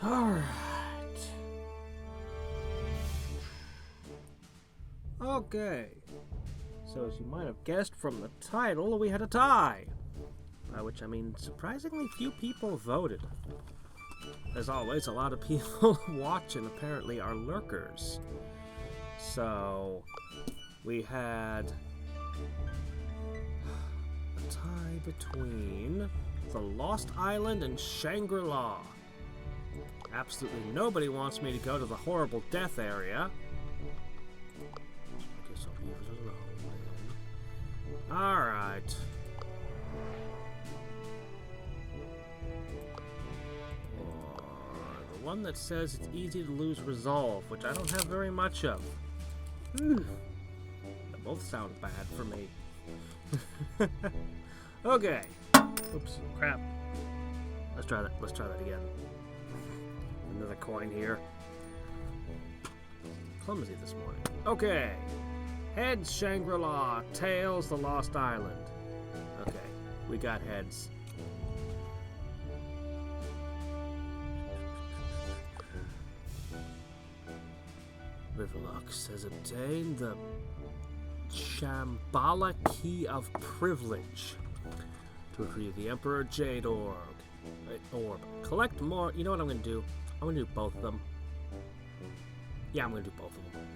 Alright. Okay. So as you might have guessed from the title, we had a tie. By which I mean surprisingly few people voted. As always, a lot of people watching apparently are lurkers. So we had a tie between the Lost Island and Shangri-La. Absolutely nobody wants me to go to the horrible death area. I guess I'll leave it alone then. Alright. The one that says it's easy to lose resolve, which I don't have very much of. They both sound bad for me. Okay. Oops, crap. Let's try that again. Another coin here. Clumsy this morning. Okay. Heads, Shangri-La. Tails, the Lost Island. Okay, we got heads. Riverlux has obtained the Shambhala Key of Privilege to retrieve the Emperor Jade Orb. Collect more. You know what I'm going to do? I'm going to do both of them. Yeah, I'm going to do both of them.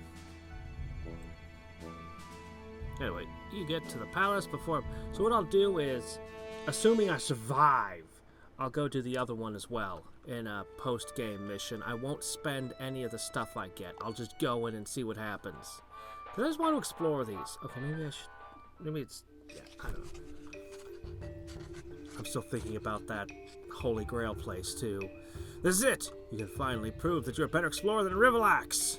Anyway, you get to the palace before... So what I'll do is, assuming I survive, I'll go do the other one as well in a post-game mission. I won't spend any of the stuff I get. I'll just go in and see what happens. Because I just want to explore these. Okay, maybe I should... Maybe it's... Yeah, I don't know. I'm still thinking about that Holy Grail place, too. This is it! You can finally prove that you're a better explorer than Riverlax!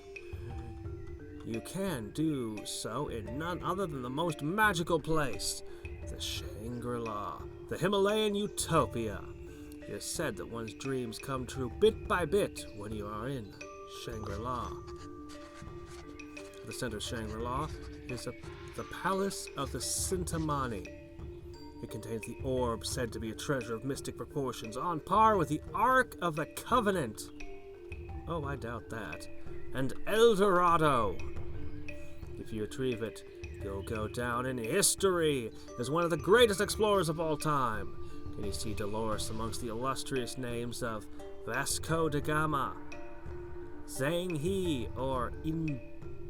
You can do so in none other than the most magical place, the Shangri-La, the Himalayan utopia. It is said that one's dreams come true bit by bit when you are in Shangri-La. At the center of Shangri-La is the Palace of the Sintamani. It contains the orb said to be a treasure of mystic proportions, on par with the Ark of the Covenant. Oh, I doubt that. And El Dorado. If you retrieve it, you'll go down in history as one of the greatest explorers of all time. Can you see Dolores amongst the illustrious names of Vasco da Gama, Zhang He, or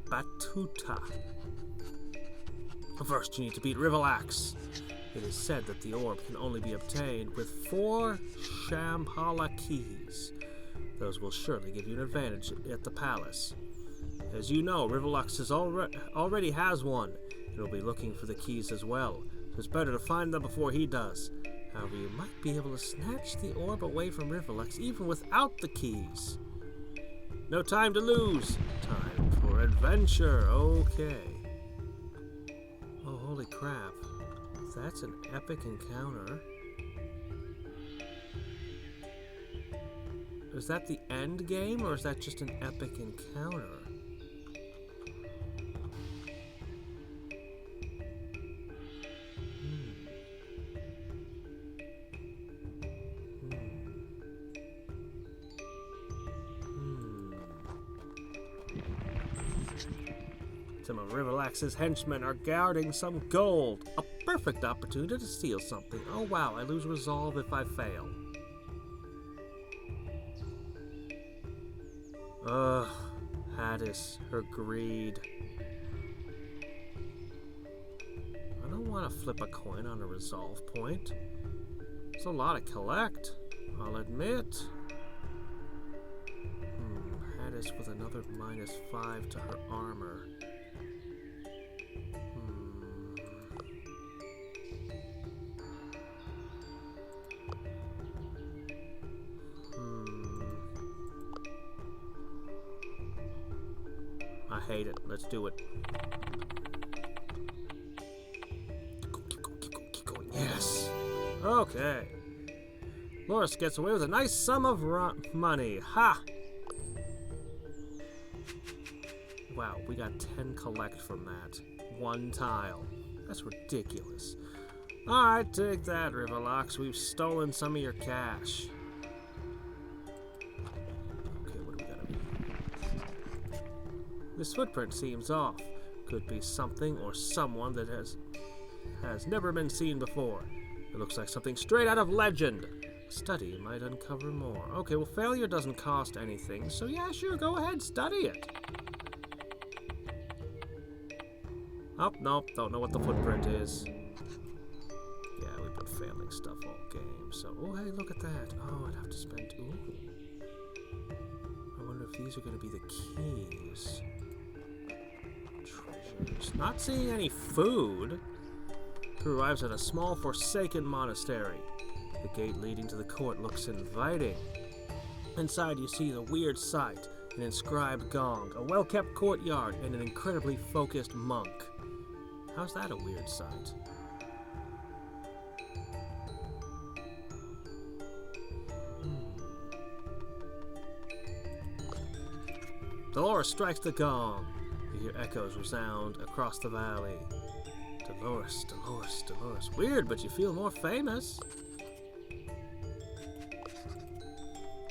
Batuta? First, you need to beat Riverlax. It is said that the orb can only be obtained with 4 Shambhala keys. Those will surely give you an advantage at the palace. As you know, Riverlux already has one, and will be looking for the keys as well. So it's better to find them before he does. However, you might be able to snatch the orb away from Riverlux even without the keys. No time to lose. Time for adventure. Okay. Oh, holy crap. That's an epic encounter. Is that the end game, or is that just an epic encounter? Some of Riverlax's henchmen are guarding some gold. A perfect opportunity to steal something. Oh wow, I lose resolve if I fail. Ugh, Hadriex, her greed. I don't want to flip a coin on a resolve point. It's a lot to collect, I'll admit. Hadriex with another -5 to her armor. I hate it. Let's do it. Keep going. Yes. Okay. Loris gets away with a nice sum of money. Ha! Wow, we got 10 collect from that. 1 tile. That's ridiculous. Alright, take that, Riverlux. We've stolen some of your cash. This footprint seems off. Could be something or someone that has never been seen before. It looks like something straight out of legend. Study might uncover more. Okay, well, failure doesn't cost anything, so yeah, sure, go ahead, study it. Oh, nope, don't know what the footprint is. Yeah, we've been failing stuff all game, so... Oh, hey, look at that. Oh, I'd have to spend... Ooh. I wonder if these are going to be the keys. Treasures. Not seeing any food. Crew arrives at a small, forsaken monastery. The gate leading to the court looks inviting. Inside, you see the weird sight. An inscribed gong, a well-kept courtyard, and an incredibly focused monk. How's that a weird sight? Dolores strikes the gong. You hear echoes resound across the valley. Dolores, Dolores, Dolores. Weird, but you feel more famous.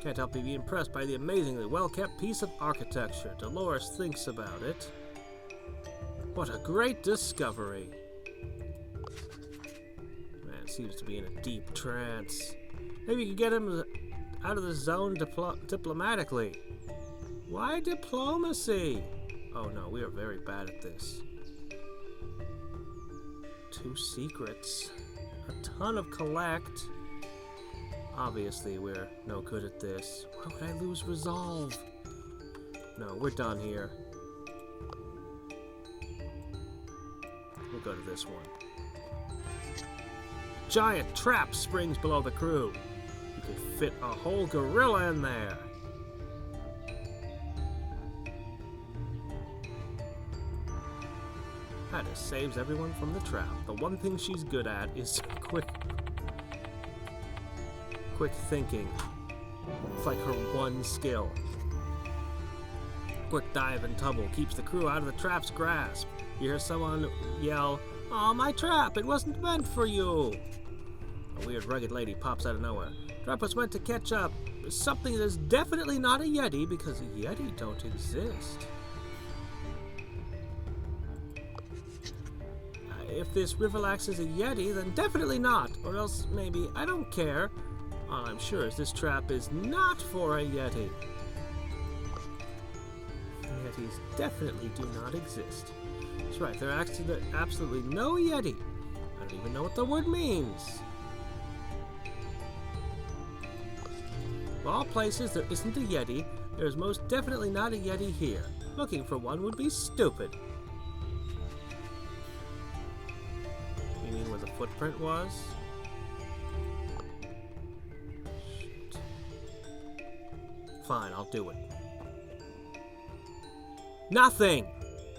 Can't help but be impressed by the amazingly well-kept piece of architecture. Dolores thinks about it. What a great discovery. Man seems to be in a deep trance. Maybe you can get him out of the zone diplomatically. Why diplomacy? Oh no, we are very bad at this. 2 secrets. A ton of collect. Obviously, we're no good at this. Why would I lose resolve? No, we're done here. We'll go to this one. Giant trap springs below the crew. You could fit a whole gorilla in there. That just saves everyone from the trap. The one thing she's good at is quick thinking. It's like her one skill. Quick dive and tumble keeps the crew out of the trap's grasp. You hear someone yell, "Oh, my trap! It wasn't meant for you!" A weird rugged lady pops out of nowhere. Trap was meant to catch up. Something that is definitely not a Yeti, because Yeti don't exist. If this Riverlax is a Yeti, then definitely not. Or else maybe, I don't care. All I'm sure is this trap is not for a Yeti. Yetis definitely do not exist. That's right, there are absolutely no Yeti. I don't even know what the word means. Of all places there isn't a Yeti, there is most definitely not a Yeti here. Looking for one would be stupid. You mean where the footprint was? Shit. Fine, I'll do it. Nothing!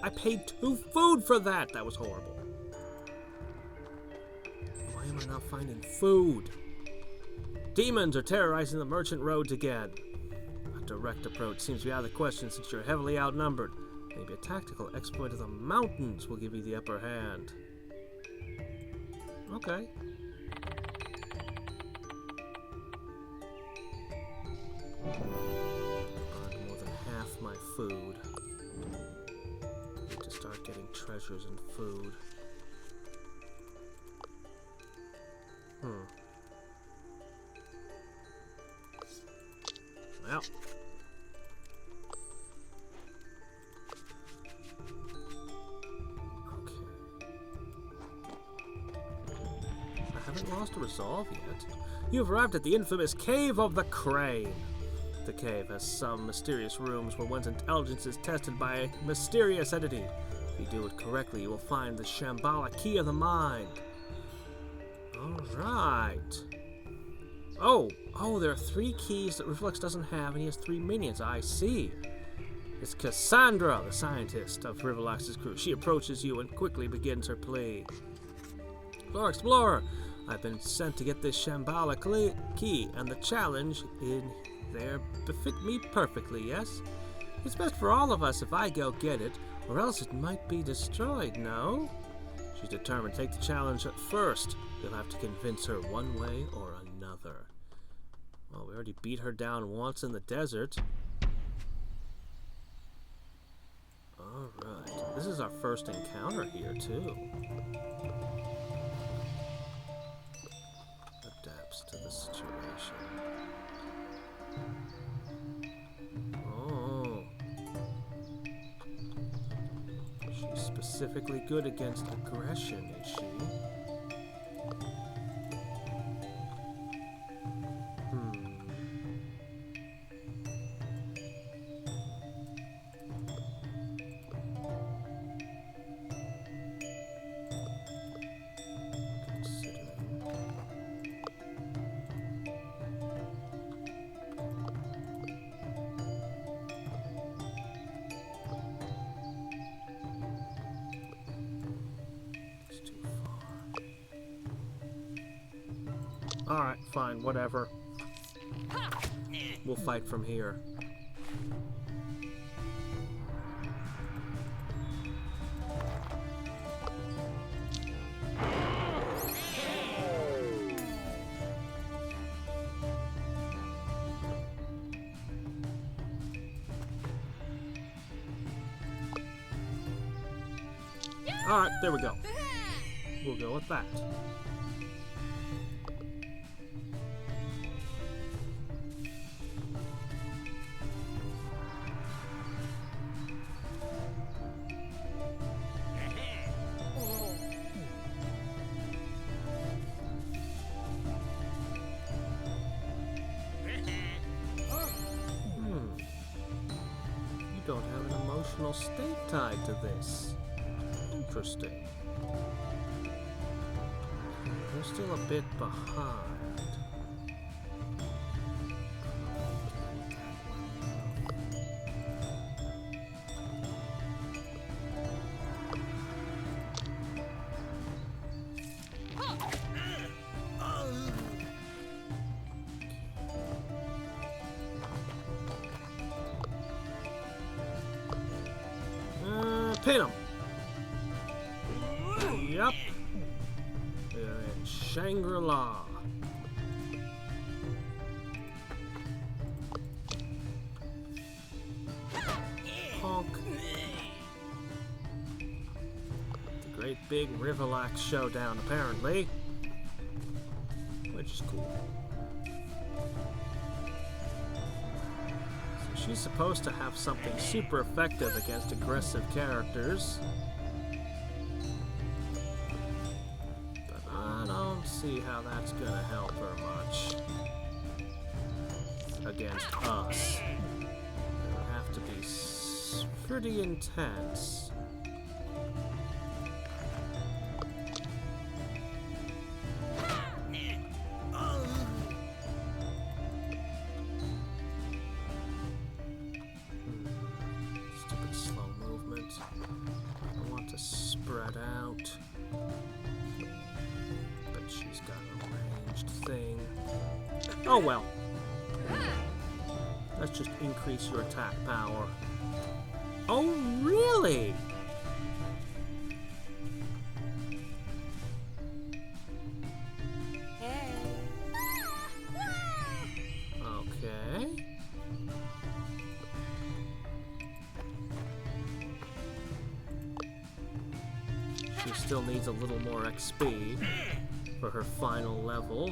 I paid 2 food for that! That was horrible. Why am I not finding food? Demons are terrorizing the merchant roads again. A direct approach seems to be out of the question since you're heavily outnumbered. Maybe a tactical exploit of the mountains will give you the upper hand. Okay. Burned more than half my food. Need to start getting treasures and food. Well. Lost a resolve yet. You've arrived at the infamous Cave of the Crane. The cave has some mysterious rooms where one's intelligence is tested by a mysterious entity. If you do it correctly, you will find the Shambhala key of the mind. Alright. Oh, there are 3 keys that Reflex doesn't have, and he has 3 minions. I see. It's Cassandra, the scientist of Riverlax's crew. She approaches you and quickly begins her plea. Explorer, I've been sent to get this Shambhala key, and the challenge in there befit me perfectly, yes? It's best for all of us if I go get it, or else it might be destroyed, no? She's determined to take the challenge at first. You'll have to convince her one way or another. Well, we already beat her down once in the desert. This is our first encounter here, too. Adapts to the situation. Oh. She's specifically good against aggression, is she? Alright, fine, whatever. We'll fight from here. Alright, there we go. We'll go with that. You don't have an emotional state tied to this. Interesting. They're still a bit behind. Pin him. Yep. We're in Shangri-La. Honk. The great big Rivalax showdown, apparently. Which is cool. So she's supposed to have something super effective against aggressive characters. See how that's gonna help her much against us. It would have to be pretty intense. Stupid slow movement. I want to spread out. She's got a ranged thing. Oh well. Let's just increase your attack power. Oh, really? Okay. She still needs a little more XP. For her final level.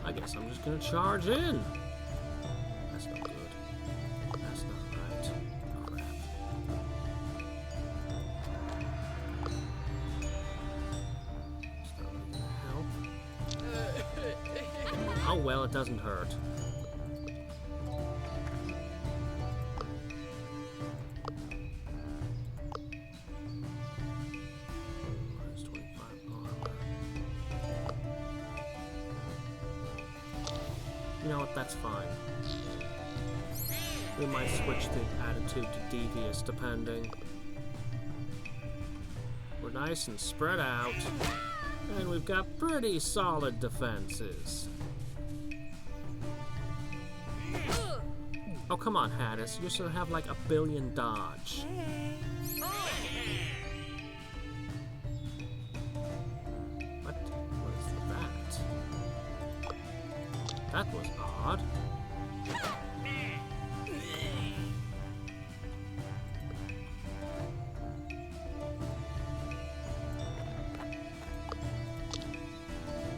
I guess I'm just gonna charge in. That's not good. That's not right. Crap. It's not really gonna help. Oh well, it doesn't hurt. You know what, that's fine. We might switch the attitude to devious depending. We're nice and spread out, and we've got pretty solid defenses. Oh, come on, Hadriex. You should have like a billion dodge. What? What is that? That was odd.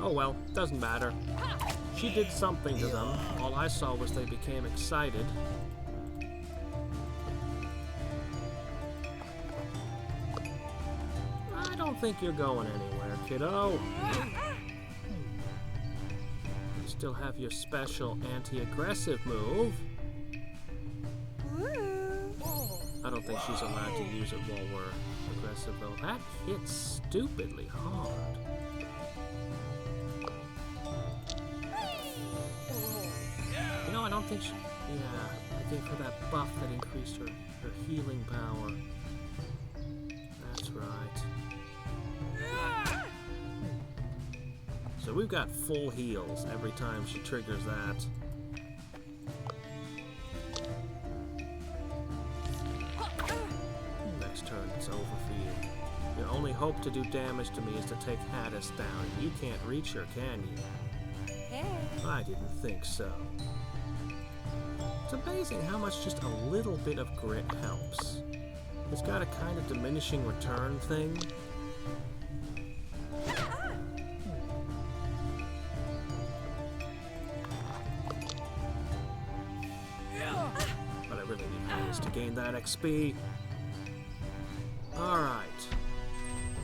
Oh well, doesn't matter. She did something to them. All I saw was they became excited. I don't think you're going anywhere, kiddo. You still have your special anti-aggressive move. I don't think she's allowed to use it while we're aggressive, though. That hits stupidly hard. You know, I don't think she... Yeah, I gave her that buff that increased her healing power. That's right. So we've got full heals every time she triggers that. Next turn, it's over for you. Your only hope to do damage to me is to take Hadriex down. You can't reach her, can you? I didn't think so. It's amazing how much just a little bit of grit helps. It's got a kind of diminishing return thing. But I really need Hadriex to gain that XP. Alright.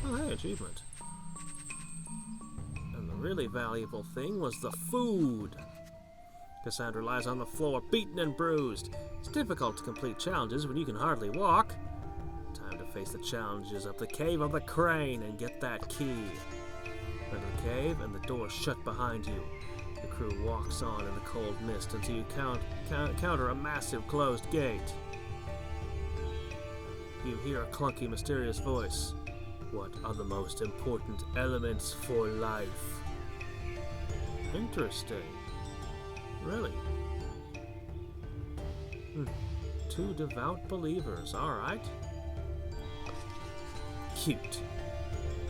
Oh, hey, achievement. And the really valuable thing was the food. Cassandra lies on the floor, beaten and bruised. It's difficult to complete challenges when you can hardly walk. Time to face the challenges of the Cave of the Crane and get that key. Enter the cave and the door shut behind you. The crew walks on in the cold mist until you counter a massive closed gate. You hear a clunky, mysterious voice. What are the most important elements for life? Interesting. Really? Two devout believers, alright. Cute.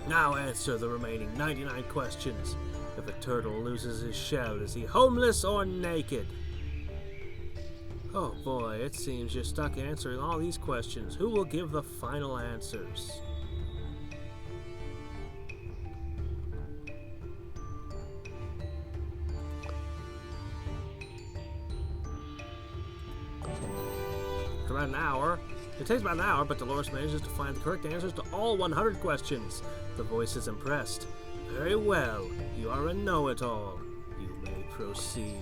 Now answer the remaining 99 questions. If a turtle loses his shell, is he homeless or naked? Oh boy, it seems you're stuck answering all these questions. Who will give the final answers? About an hour. It takes about an hour, but Dolores manages to find the correct answers to all 100 questions. The voice is impressed. Very well. You are a know-it-all. You may proceed.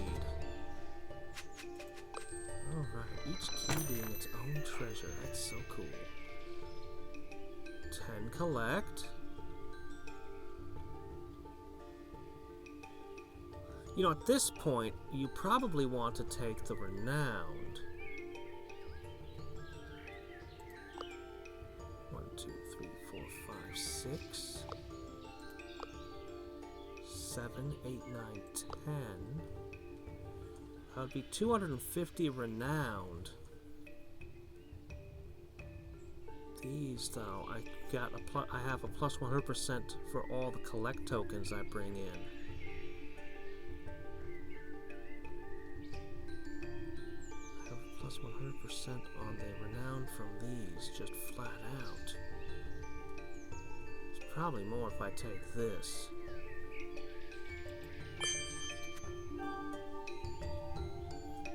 Alright, each key being its own treasure. That's so cool. 10 collect. You know, at this point, you probably want to take the renowned. 1, 2, 3, 4, 5, 6, 7, 8, 9, 10. That would be 250 renowned. These, though, I have a plus 100% for all the collect tokens I bring in. I have a plus 100% on the renown from these, just flat out. It's probably more if I take this.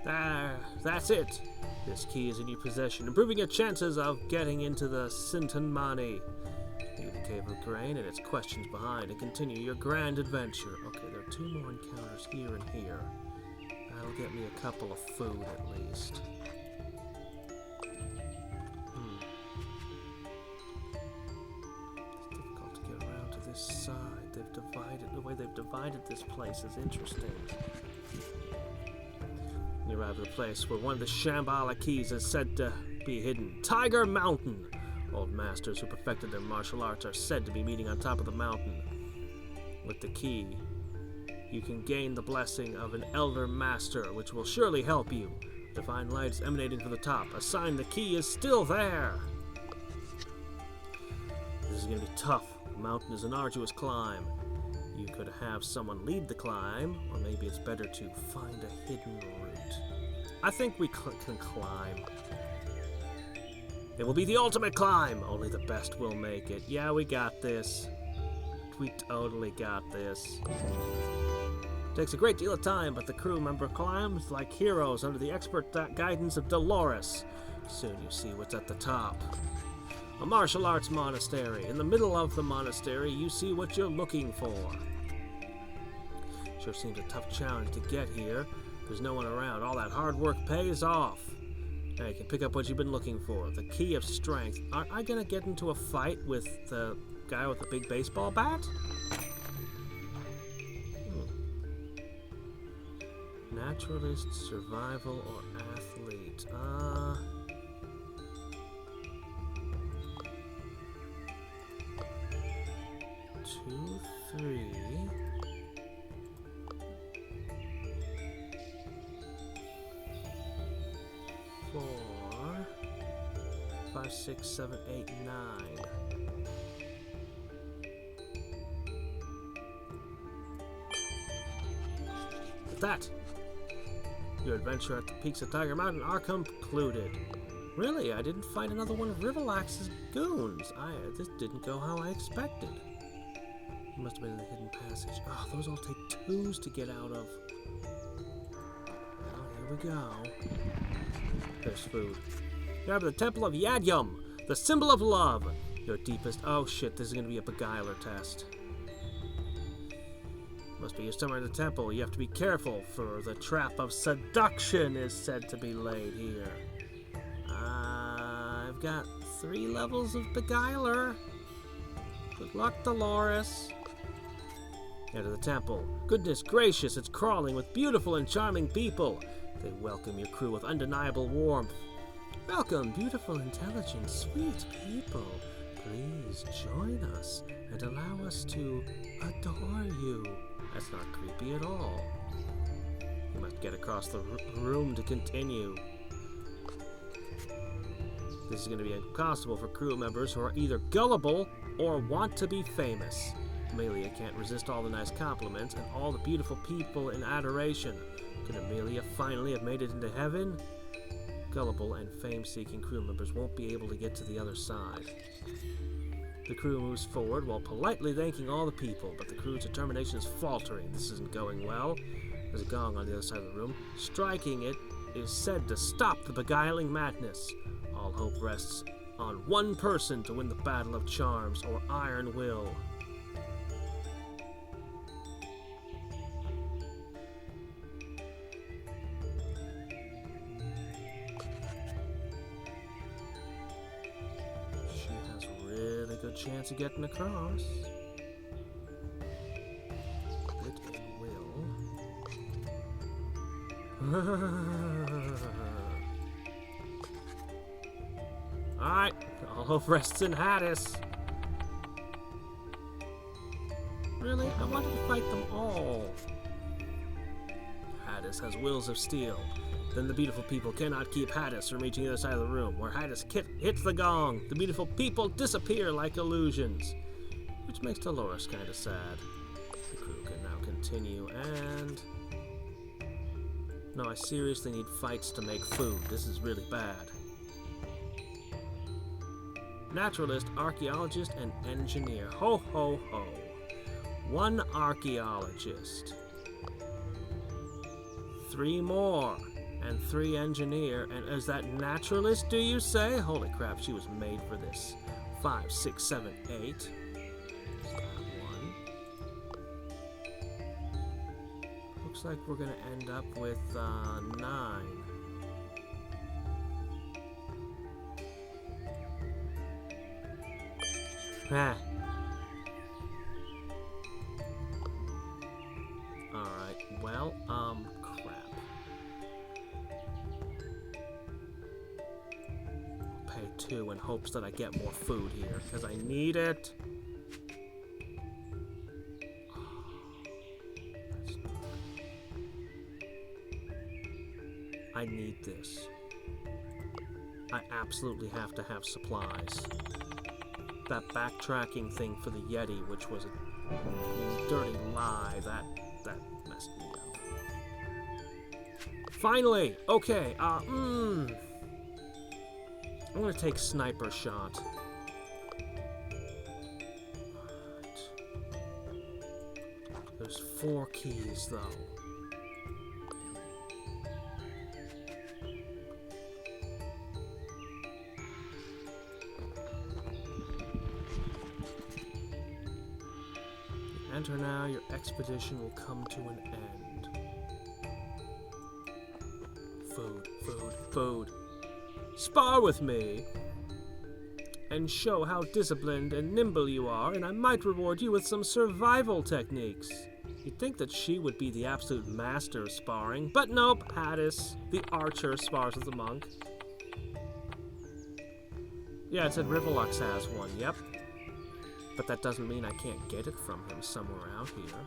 There, that's it. This key is in your possession, improving your chances of getting into the Sintanmani. Leave the Cave of Grain and its questions behind and continue your grand adventure. Okay, there are 2 more encounters here and here. That'll get me a couple of food at least. It's difficult to get around to this side. The way they've divided this place is interesting. You arrive at a place where one of the Shambhala keys is said to be hidden. Tiger Mountain! Old masters who perfected their martial arts are said to be meeting on top of the mountain. With the key, you can gain the blessing of an elder master, which will surely help you. Divine light is emanating from the top. A sign the key is still there. This is going to be tough. The mountain is an arduous climb. You could have someone lead the climb, or maybe it's better to find a hidden route. I think we can climb. It will be the ultimate climb! Only the best will make it. Yeah, we got this. We totally got this. Takes a great deal of time, but the crew member climbs like heroes under the expert guidance of Dolores. Soon you see what's at the top. A martial arts monastery. In the middle of the monastery, you see what you're looking for. Sure seems a tough challenge to get here. There's no one around. All that hard work pays off. Now you can pick up what you've been looking for. The key of strength. Aren't I gonna get into a fight with the guy with the big baseball bat? Naturalist, survival, or athlete? 2, 3. 4, 5, 6, 7, 8, 9. With that, your adventure at the peaks of Tiger Mountain are concluded. Really, I didn't find another one of Riverlax's goons. This didn't go how I expected. He must have been in the hidden passage. Oh, those all take 2s to get out of. Well, here we go. There's food. Grab the Temple of Yadyum, the symbol of love. Your deepest. Oh shit, this is gonna be a beguiler test. Must be somewhere in the temple. You have to be careful, for the trap of seduction is said to be laid here. I've got 3 levels of beguiler. Good luck, Dolores. Enter the temple. Goodness gracious, it's crawling with beautiful and charming people. They welcome your crew with undeniable warmth. Welcome, beautiful, intelligent, sweet people. Please join us and allow us to adore you. That's not creepy at all. You must get across the room to continue. This is going to be impossible for crew members who are either gullible or want to be famous. Amelia can't resist all the nice compliments and all the beautiful people in adoration. Could Amelia finally have made it into heaven? Gullible and fame-seeking crew members won't be able to get to the other side. The crew moves forward while politely thanking all the people, but the crew's determination is faltering. This isn't going well. There's a gong on the other side of the room. Striking it is said to stop the beguiling madness. All hope rests on one person to win the battle of charms or iron will. Good chance of getting across. Wit and will. Alright, all hope rests in Hadriex. Really? I wanted to fight them all. Hadriex has wills of steel. Then the beautiful people cannot keep Hadriex from reaching the other side of the room. Where Hadriex hits the gong, the beautiful people disappear like illusions. Which makes Dolores kind of sad. The crew can now continue and... No, I seriously need fights to make food. This is really bad. Naturalist, archaeologist, and engineer. Ho, ho, ho. 1 archaeologist. 3 more. And 3 engineer, and is that naturalist, do you say? Holy crap, she was made for this. 5, 6, 7, 8. Is that 1? Looks like we're gonna end up with 9. Ah. Alright, well, crap. 2 in hopes that I get more food here, because I need it. I need this. I absolutely have to have supplies. That backtracking thing for the Yeti, which was Dirty lie. That messed me up. Finally! Okay, I'm gonna take sniper shot. Alright. There's 4 keys, though. Enter now, your expedition will come to an end. Food, food, food. Spar with me, and show how disciplined and nimble you are, and I might reward you with some survival techniques. You'd think that she would be the absolute master of sparring, but nope, Hadriex, the archer, spars with the monk. Yeah, it said Riverlux has one, yep. But that doesn't mean I can't get it from him somewhere out here.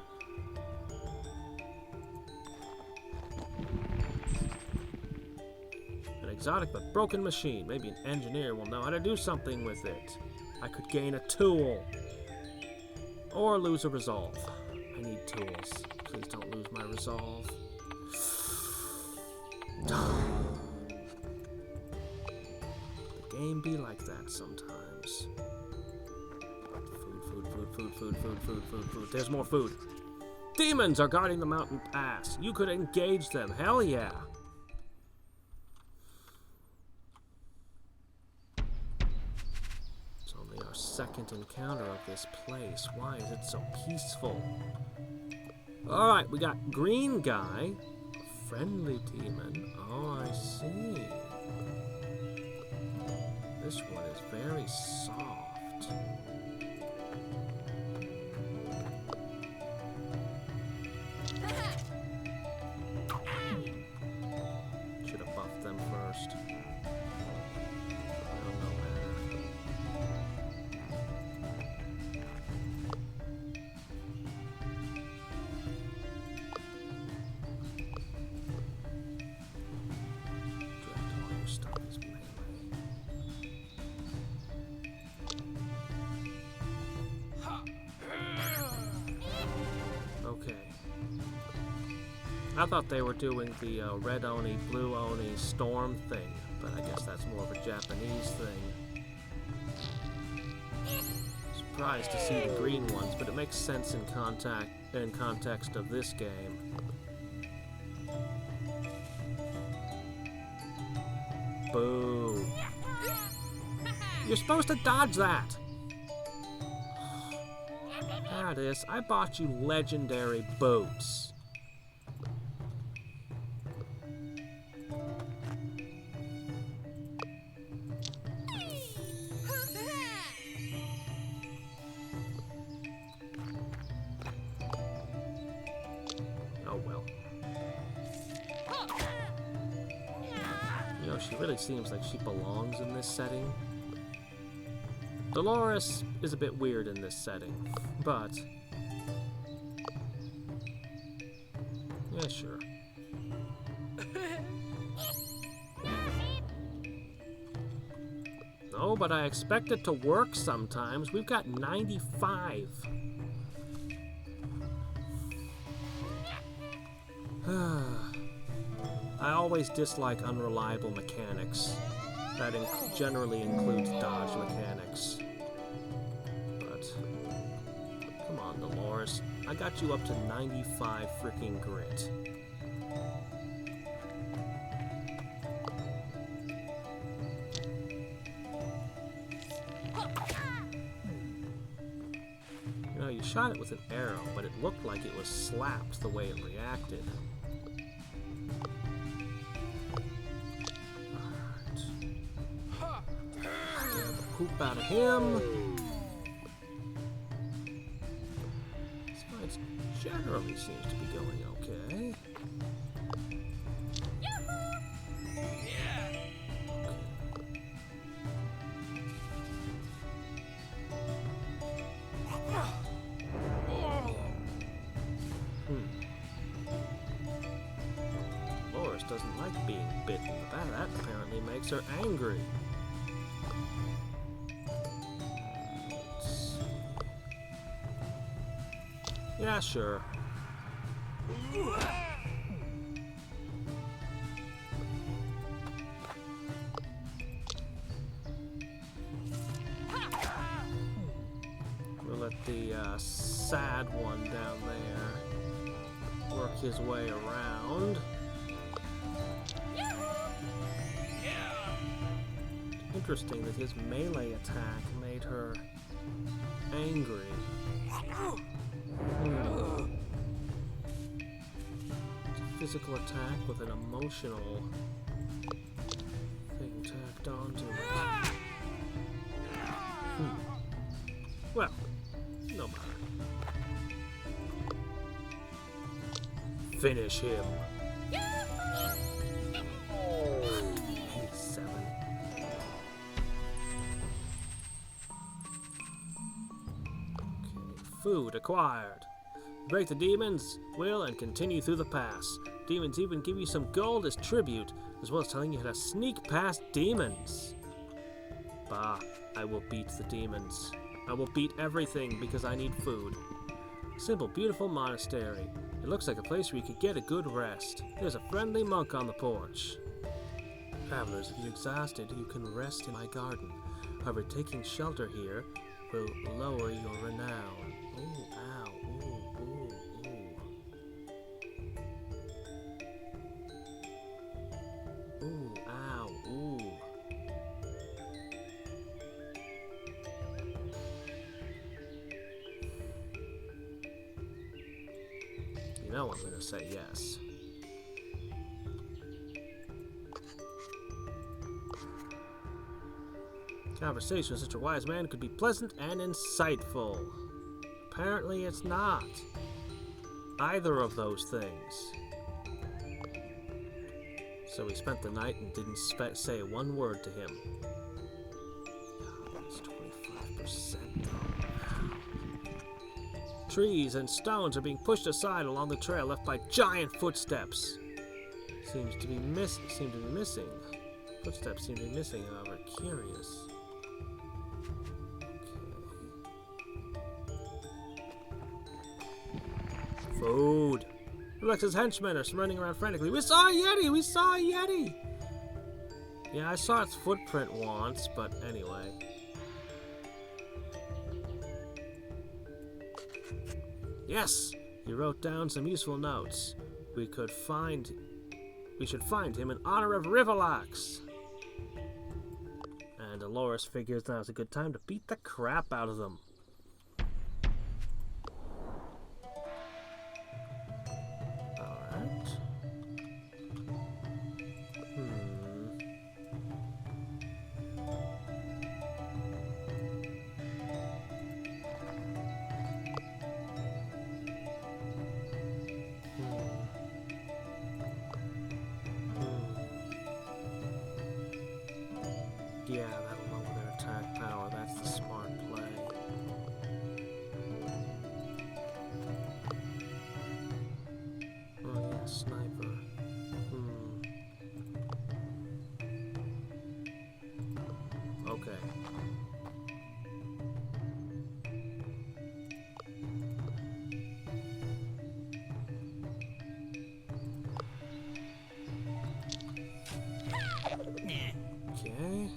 An exotic but broken machine. Maybe an engineer will know how to do something with it. I could gain a tool. Or lose a resolve. I need tools. Please don't lose my resolve. The game be like that sometimes. Food. There's more food. Demons are guarding the mountain pass. You could engage them. Hell yeah. It's only our second encounter of this place. Why is it so peaceful? Alright, we got green guy. A friendly demon. Oh, I see. This one is very soft. Should have buffed them first. I don't know better. Direct all your stuff is melee. Okay. I thought they were doing the red Oni, blue Oni storm thing, but I guess that's more of a Japanese thing. Surprised to see the green ones, but it makes sense in context of this game. Boo. You're supposed to dodge that! Hadriex, I bought you legendary boots. Oh well. You know, she really seems like she belongs in this setting. Dolores is a bit weird in this setting, but yeah, sure. No, but I expect it to work sometimes. We've got 95. I always dislike unreliable mechanics. That generally includes dodge mechanics. But come on, Dolores. I got you up to 95 freaking grit. You know, you shot it with an arrow, but it looked like it was slapped the way it reacted. Poop out of him. This fight generally seems to be going okay. Dolores doesn't like being bitten. That apparently makes her angry. Yeah, sure. We'll let the sad one down there work his way around. Interesting that his melee attack made her angry. It's a physical attack with an emotional thing tacked onto it. Well, no matter. Finish him. 87. Food acquired. Break the demons' will and continue through the pass. Demons even give you some gold as tribute, as well as telling you how to sneak past demons. Bah, I will beat the demons. I will beat everything because I need food. Simple, beautiful monastery. It looks like a place where you could get a good rest. There's a friendly monk on the porch. Travelers, if you're exhausted, you can rest in my garden. However, taking shelter here will lower your renown. Ooh, ow, ooh, ooh, ooh. Ooh, ow, ooh. You know I'm gonna say yes. Conversation with such a wise man could be pleasant and insightful. Apparently it's not. Either of those things. So we spent the night and didn't say one word to him. Oh, it's 25% though. Trees and stones are being pushed aside along the trail left by giant footsteps. Seem to be missing. Footsteps seem to be missing, however, curious. Food. Alexa's henchmen are running around frantically. We saw a Yeti! We saw a Yeti! Yeah, I saw its footprint once, but anyway. Yes! He wrote down some useful notes. We should find him in honor of Rivalax. And Dolores figures now's a good time to beat the crap out of them. Yeah, that'll lower their attack power. That's the smart play. Oh yeah, sniper. Okay. Okay.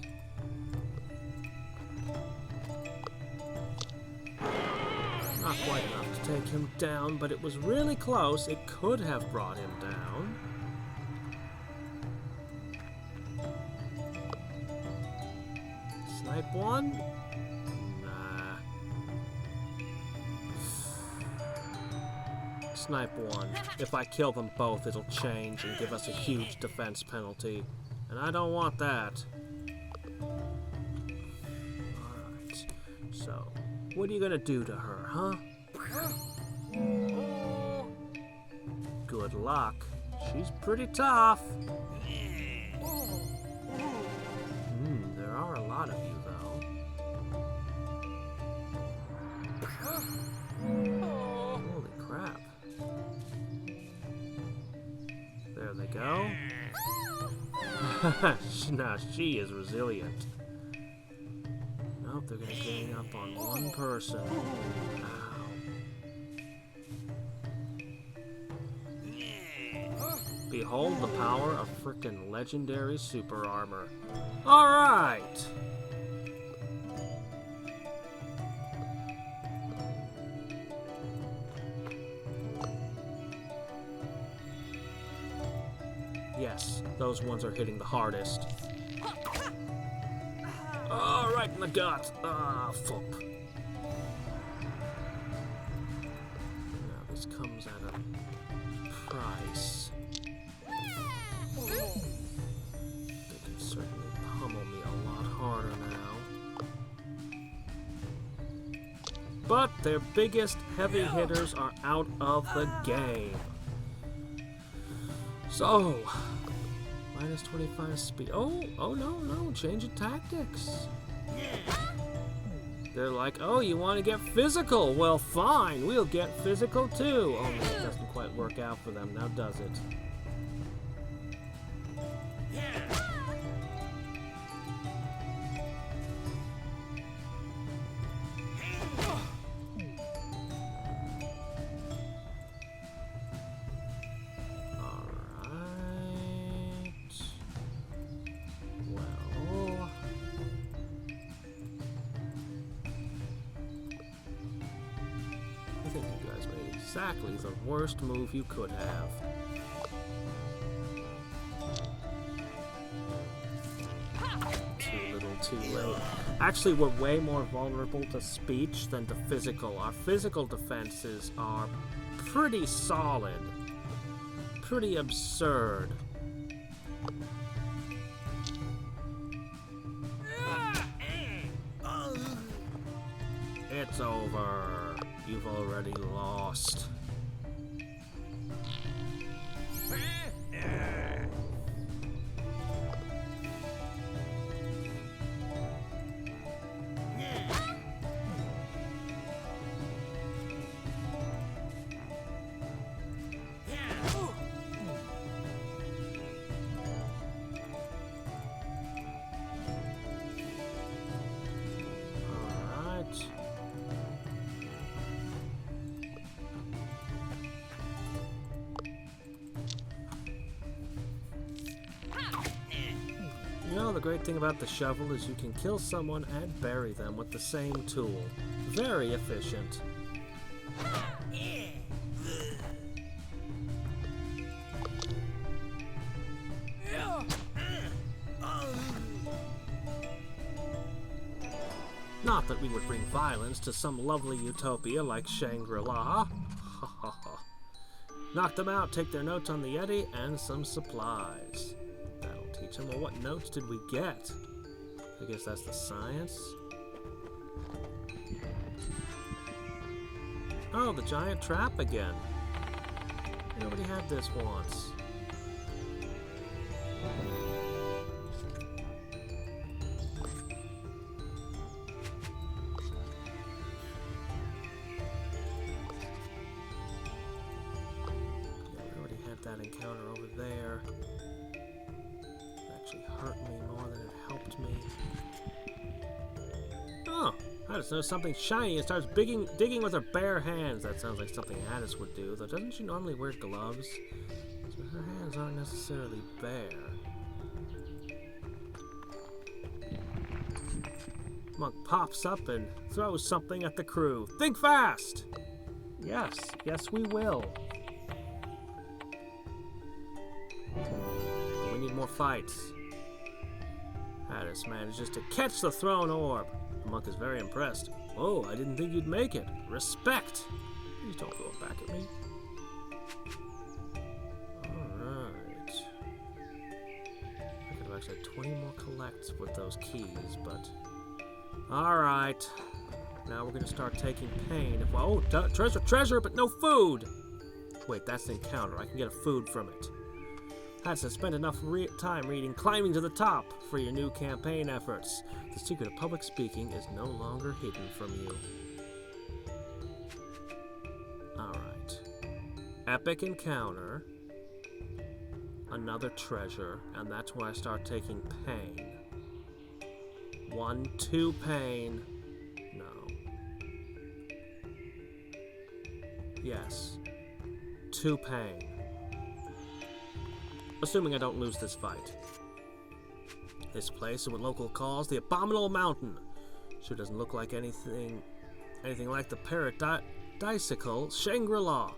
Not quite enough to take him down, but it was really close. It could have brought him down. Snipe one? Nah. Snipe one. If I kill them both, it'll change and give us a huge defense penalty. And I don't want that. Alright. So, what are you gonna do to her, huh? Good luck. She's pretty tough. There are a lot of you, though. Holy crap. There they go. Nah, she is resilient. Nope, they're gonna gang up on one person. Ow. Behold the power of frickin' legendary super armor. Alright! Yes, those ones are hitting the hardest. Oh, right in the gut. Ah, fuck. Now, this comes at a price. They can certainly pummel me a lot harder now. But their biggest heavy hitters are out of the game. So, minus 25 speed. Oh no, change of tactics. They're like, oh, you want to get physical? Well, fine, we'll get physical too. Oh, it doesn't quite work out for them, now does it? Exactly the worst move you could have. Too little, too late. Actually, we're way more vulnerable to speech than to physical. Our physical defenses are pretty solid. Pretty absurd. It's over. You've already lost. You know, the great thing about the shovel is you can kill someone and bury them with the same tool. Very efficient. Not that we would bring violence to some lovely utopia like Shangri-La. Knock them out, take their notes on the Yeti, and some supplies. That'll teach them. Well, what notes did we get? I guess that's the science. Oh, the giant trap again. Nobody had this once. That encounter over there actually hurt me more than it helped me. Oh, I just noticed something shiny and starts digging with her bare hands. That sounds like something Hadriex would do, though doesn't she normally wear gloves? So her hands aren't necessarily bare. Monk pops up and throws something at the crew. Think fast! Yes, we will. But we need more fights. Hadriex manages to catch the thrown orb. The monk is very impressed. Oh, I didn't think you'd make it. Respect. Please don't throw it back at me. Alright. I could have actually had 20 more collects with those keys, but... Alright. Now we're gonna start taking pain. If oh, treasure, but no food! Wait, that's an encounter. I can get a food from it. Had to spend enough time reading Climbing to the Top for your new campaign efforts. The secret of public speaking is no longer hidden from you. Alright. Epic encounter. Another treasure, and that's where I start taking pain. 1, 2 pain. No. Yes. 2 pain. assuming I don't lose this fight. This place is what local calls the Abominable Mountain. Sure doesn't look like anything like the Paradisical Shangri-La.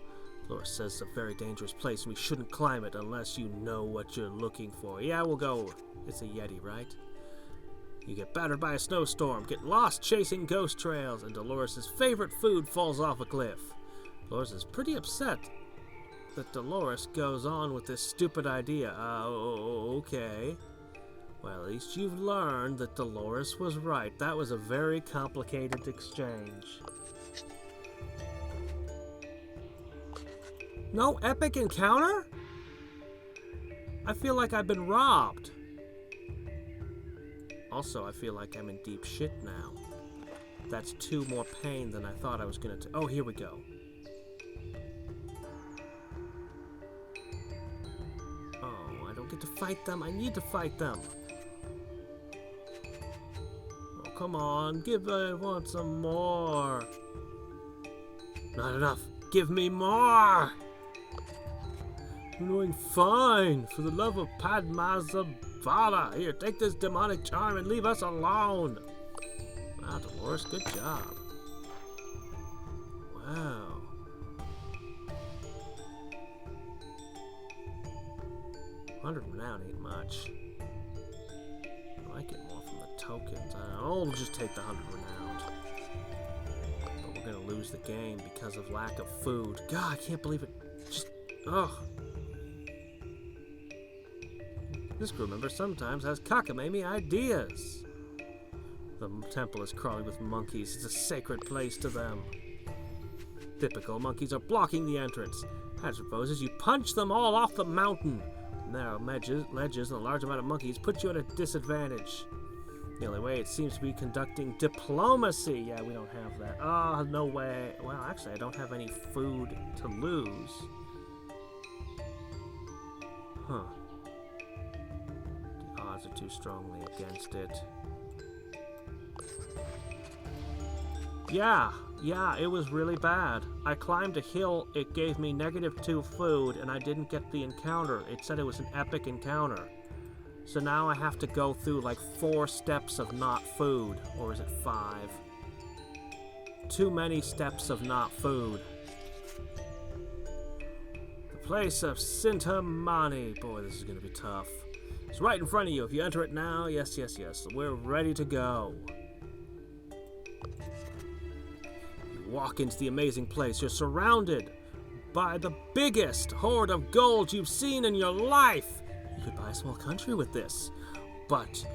Dolores says it's a very dangerous place and we shouldn't climb it unless you know what you're looking for. Yeah, we'll go. It's a Yeti, right? You get battered by a snowstorm, get lost chasing ghost trails, and Dolores' favorite food falls off a cliff. Dolores is pretty upset that Dolores goes on with this stupid idea. Okay. Well, at least you've learned that Dolores was right. That was a very complicated exchange. No epic encounter? I feel like I've been robbed. Also, I feel like I'm in deep shit now. That's 2 more pain than I thought I was gonna Oh, here we go. Oh, I don't get to fight them. I need to fight them. Oh, come on. I want some more. Not enough. Give me more. I'm doing fine. For the love of Padmazavada. Here, take this demonic charm and leave us alone. Wow, Dolores, good job. Wow. $100 renown ain't much. I might get more from the tokens. I'll just take the 100 renown. But we're gonna lose the game because of lack of food. God, I can't believe it. Ugh. This crew member sometimes has cockamamie ideas. The temple is crawling with monkeys. It's a sacred place to them. Typical monkeys are blocking the entrance. I suppose you punch them all off the mountain. Narrow ledges and a large amount of monkeys put you at a disadvantage. The only way it seems to be conducting diplomacy. Yeah, we don't have that. Oh, no way. Well, actually, I don't have any food to lose. Huh. The odds are too strongly against it. Yeah, it was really bad. I climbed a hill, it gave me -2 food, and I didn't get the encounter. It said it was an epic encounter. So now I have to go through like 4 steps of not food. Or is it 5? Too many steps of not food. The place of Sintamani. Boy, this is going to be tough. It's right in front of you. If you enter it now, yes. We're ready to go. Walk into the amazing place. You're surrounded by the biggest hoard of gold you've seen in your life. You could buy a small country with this, but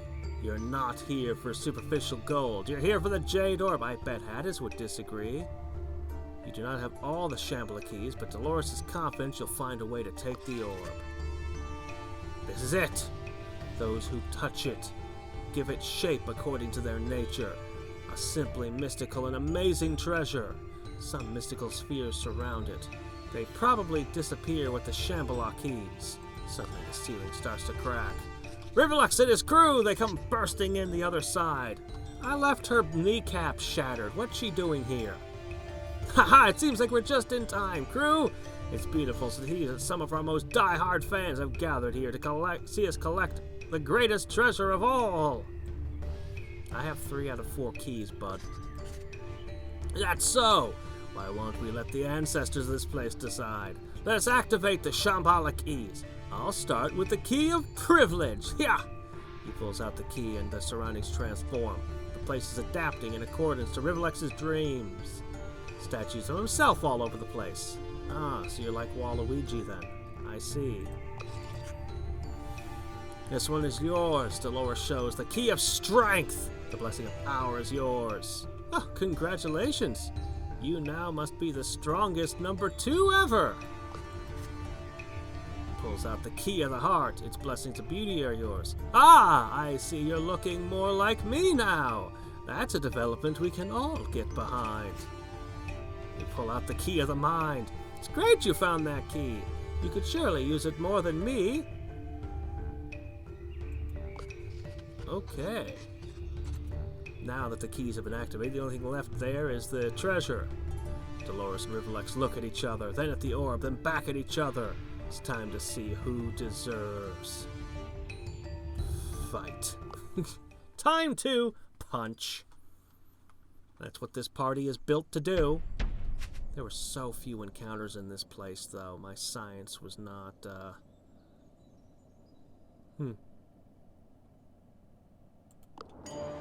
you're not here for superficial gold. You're here for the Jade Orb. I bet Hadriex would disagree. You do not have all the Shambhala keys, but Dolores is confident you'll find a way to take the orb. This is it. Those who touch it give it shape according to their nature. A simply mystical and amazing treasure. Some mystical spheres surround it. They probably disappear with the Shambhala keys. Suddenly the ceiling starts to crack. Riverlux and his crew! They come bursting in the other side. I left her kneecap shattered. What's she doing here? Haha, it seems like we're just in time, crew! It's beautiful to see that some of our most die-hard fans have gathered here to see us collect the greatest treasure of all! I have 3 out of 4 keys, bud. That's so! Why won't we let the ancestors of this place decide? Let us activate the Shambhala keys. I'll start with the key of privilege. Yeah! He pulls out the key and the surroundings transform. The place is adapting in accordance to Riverlux's dreams. Statues of himself all over the place. Ah, so you're like Waluigi then. I see. This one is yours, Dolores shows. The key of strength. The blessing of power is yours. Oh, congratulations. You now must be the strongest number 2 ever. Pulls out the key of the heart. Its blessings of beauty are yours. Ah, I see you're looking more like me now. That's a development we can all get behind. You pull out the key of the mind. It's great you found that key. You could surely use it more than me. Okay. Now that the keys have been activated, the only thing left there is the treasure. Dolores and Riverlux look at each other, then at the orb, then back at each other. It's time to see who deserves fight. Time to punch. That's what this party is built to do. There were so few encounters in this place, though. My science was not, Oh,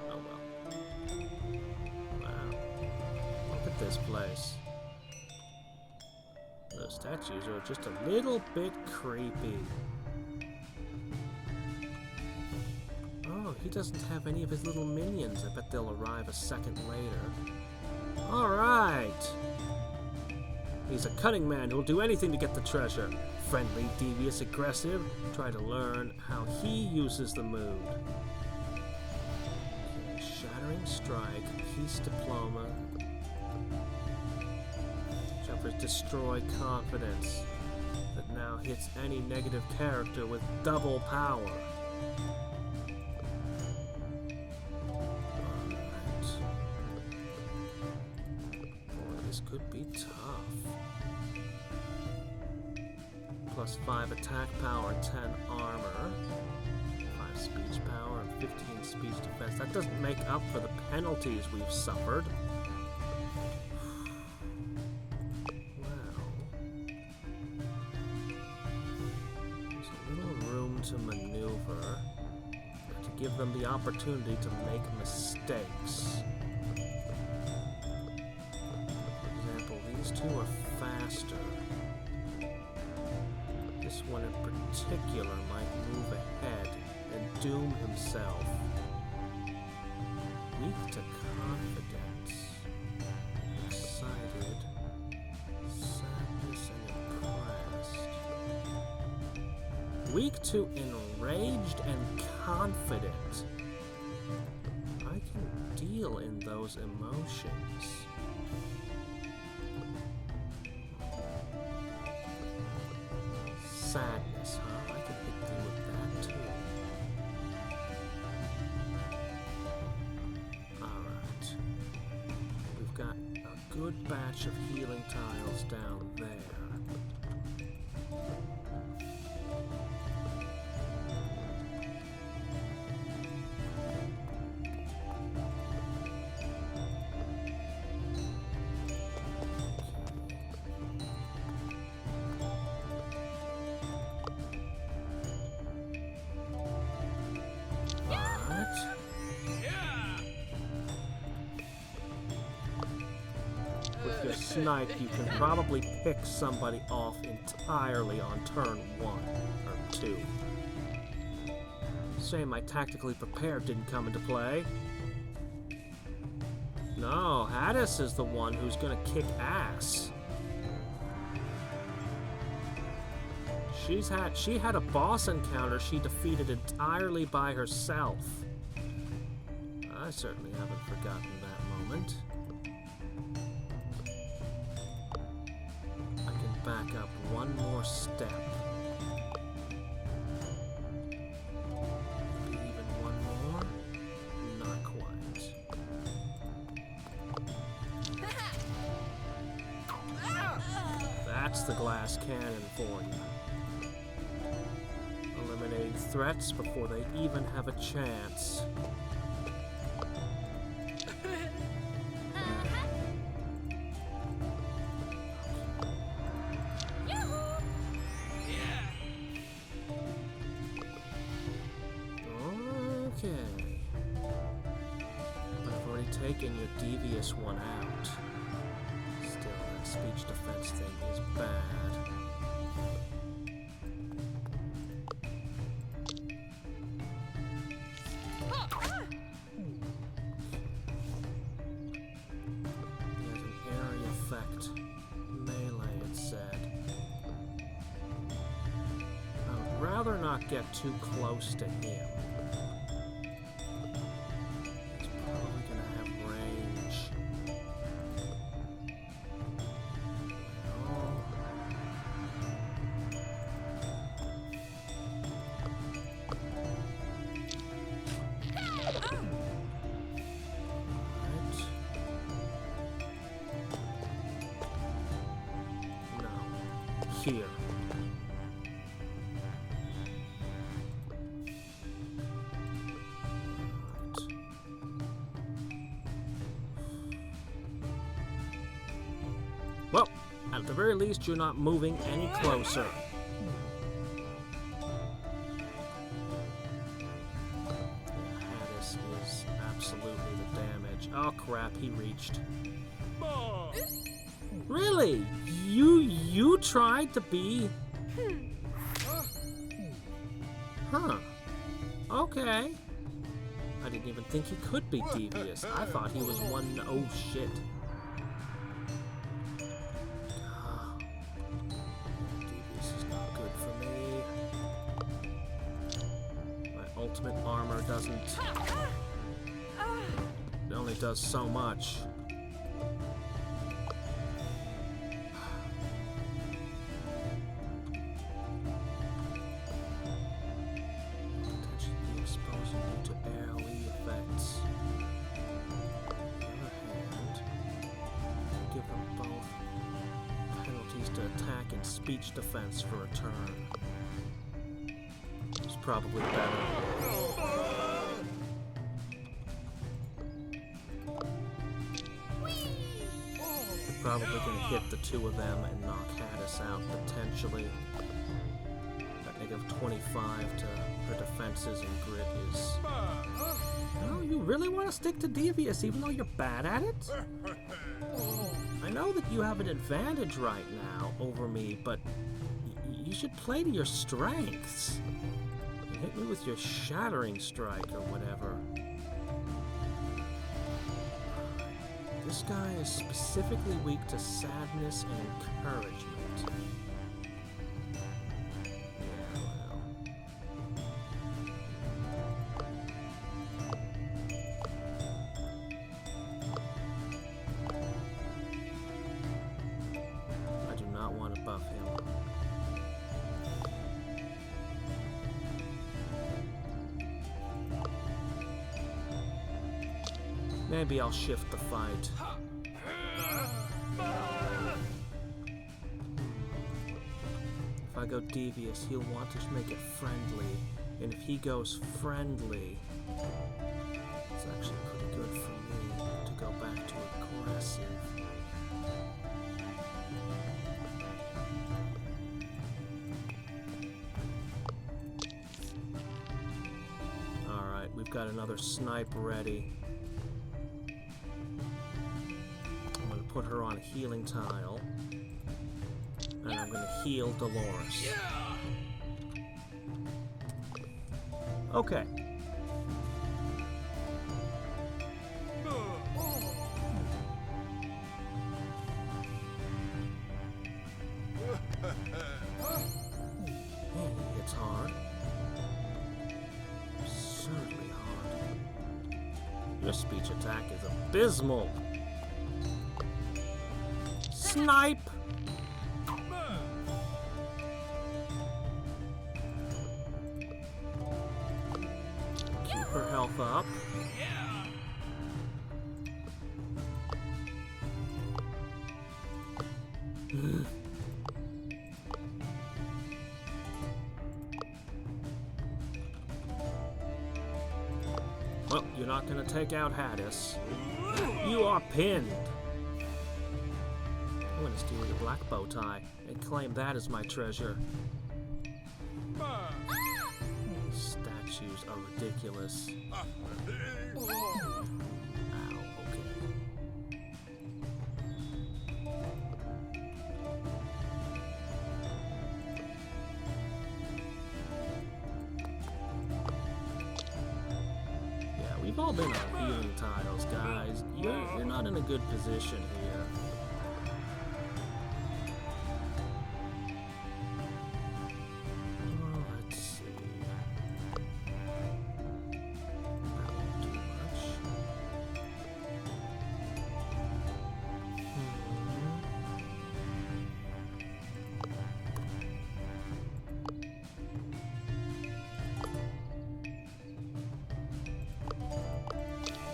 well. Wow. Look at this place. The statues are just a little bit creepy. Oh, he doesn't have any of his little minions. I bet they'll arrive a second later. Alright! He's a cunning man who'll do anything to get the treasure. Friendly, devious, aggressive. Try to learn how he uses the mood. Okay, shattering strike, peace diploma. Jumpers destroy confidence. That now hits any negative character with double power. Alright. Boy, this could be tough. Plus 5 attack power, 10 armor, 5 speech power, and 15 speech defense. That doesn't make up for the penalties we've suffered. Well, there's a little room to maneuver, to give them the opportunity to make mistakes. For example, these two are faster. This one in particular might move ahead and doom himself. Weak to confidence, excited, sadness, and impressed. Weak to enraged and confident. I can deal in those emotions. Sadness, huh? I can hit through with that too. Alright. We've got a good batch of healing tiles down there. Snipe, you can probably pick somebody off entirely on turn 1 or 2. Shame my tactically prepared didn't come into play. No, Hadriex is the one who's gonna kick ass. She had a boss encounter she defeated entirely by herself. I certainly haven't forgotten that moment. Back up one more step. Maybe even one more? Not quite. That's the glass cannon for you. Eliminating threats before they even have a chance. Taking your devious one out. Still, that speech defense thing is bad. There's an area effect. Melee, it said. I would rather not get too close to him. Here. Well, at the very least, you're not moving any closer. Hadriex is absolutely the damage. Oh crap, he reached. Really? You tried to be... Huh. Okay. I didn't even think he could be devious. I thought he was one... Oh, shit. Devious is not good for me. My ultimate armor doesn't... It only does so much. Speech defense for a turn. It's probably better. You're probably going to hit the two of them and knock Hadriex out potentially. That negative 25 to her defenses and grit is... No, you really want to stick to devious even though you're bad at it? I know that you have an advantage right now over me, but you should play to your strengths. You hit me with your shattering strike or whatever. This guy is specifically weak to sadness and encouragement. Maybe I'll shift the fight. If I go devious, he'll want to make it friendly. And if he goes friendly, it's actually pretty good for me to go back to aggressive. Alright, we've got another snipe ready. Put her on a healing tile, and I'm going to heal Dolores. Okay. Man, he hits hard. Absurdly hard. Your speech attack is abysmal. Snipe! Keep her health up. Well, you're not gonna take out Hadriex. You are pinned. I'm gonna steal your black bow tie and claim that as my treasure. Statues are ridiculous. Ow, okay. Yeah, we've all been on healing tiles, guys. You're not in a good position here.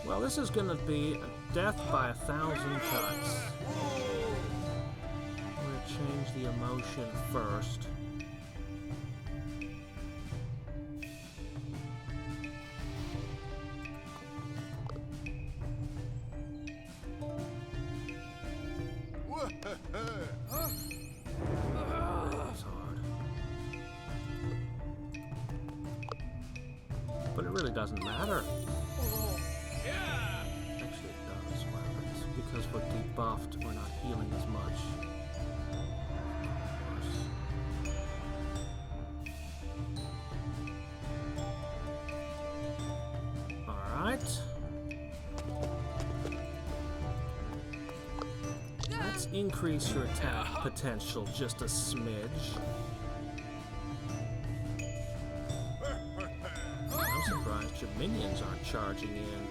Well, this is gonna be a death by 1,000 cuts. I'm gonna change the emotion first. doesn't matter. Actually, it does. Well, it's because we're debuffed, we're not healing as much. Alright. Let's increase your attack potential just a smidge. I'm surprised your minions aren't charging in.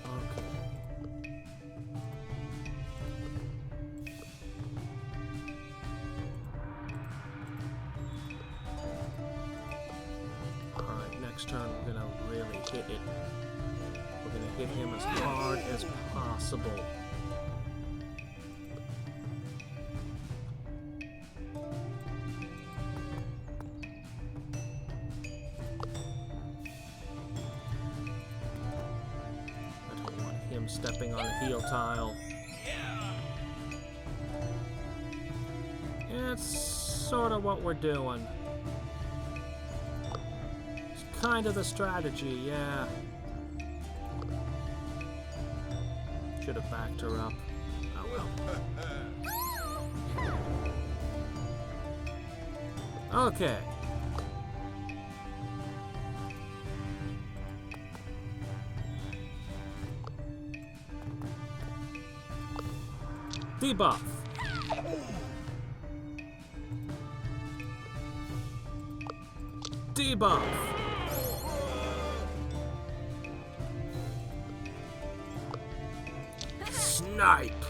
Okay. Alright, next turn we're gonna really hit it. We're gonna hit him as hard as possible. Stepping on a heal tile. Yeah, it's sort of what we're doing. It's kind of the strategy, yeah. Should have backed her up. Oh well. Okay. Debuff. Debuff. Snipe.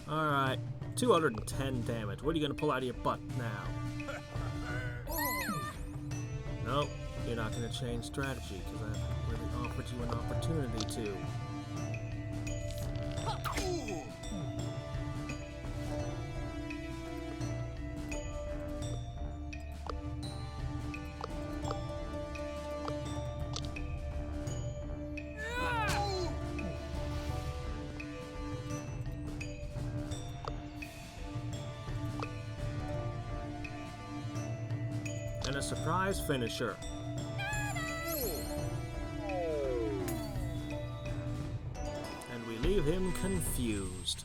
Alright, 210 damage. What are you gonna pull out of your butt now? Nope, you're not gonna change strategy because I really offered you an opportunity to. And a surprise finisher. And we leave him confused.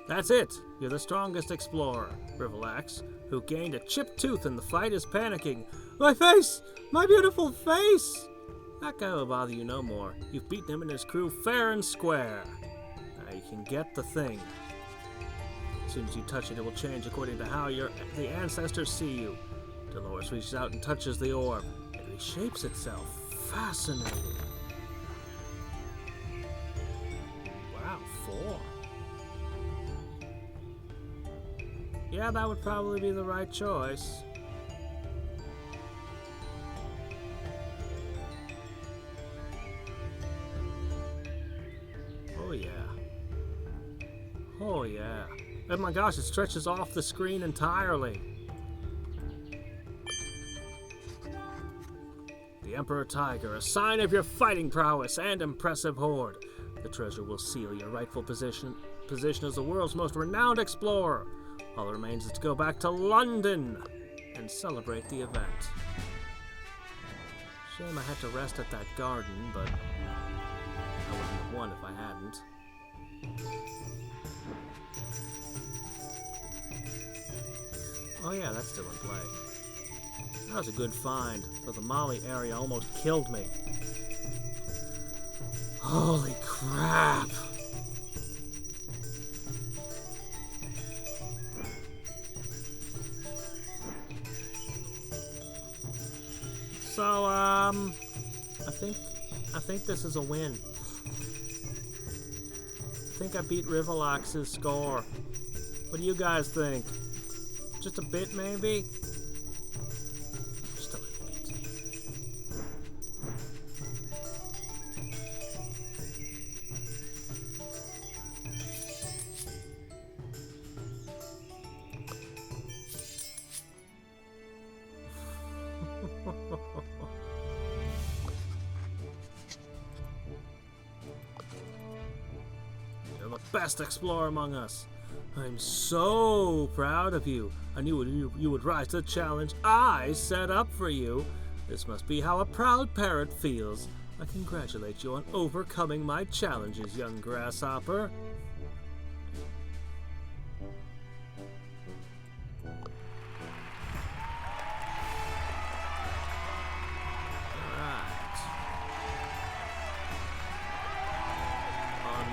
That's it! You're the strongest explorer, Hadriex, who gained a chipped tooth in the fight, is panicking. My face! My beautiful face! That guy will bother you no more. You've beaten him and his crew fair and square. Now you can get the thing. As soon as you touch it, it will change according to how the ancestors see you. Dolores reaches out and touches the orb. It reshapes itself. Fascinating. Wow, 4. Yeah, that would probably be the right choice. Oh yeah. Oh yeah. Oh my gosh, it stretches off the screen entirely. The Emperor Tiger, a sign of your fighting prowess and impressive hoard. The treasure will seal your rightful position as the world's most renowned explorer. All that remains is to go back to London and celebrate the event. Shame I had to rest at that garden, but I wouldn't have won if I hadn't. Oh yeah, that's still in play. That was a good find, though the Mali area almost killed me. Holy crap! So, I think this is a win. I think I beat Hadriex's score. What do you guys think? Just a bit, maybe? Just a little bit. best explorer among us. I'm so proud of you. I knew you would rise to the challenge I set up for you. This must be how a proud parrot feels. I congratulate you on overcoming my challenges, young grasshopper.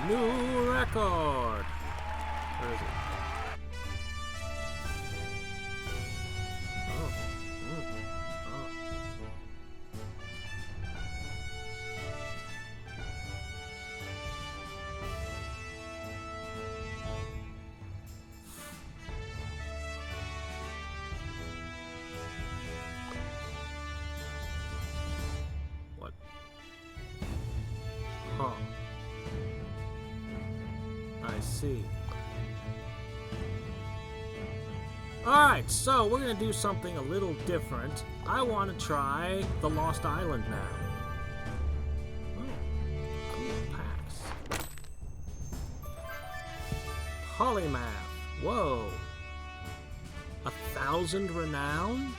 New record! Where is it? Oh. Oh. What? Huh. I see. Alright, so we're going to do something a little different. I want to try the Lost Island now. Oh, cool packs. Polymath. Whoa. 1,000 renown?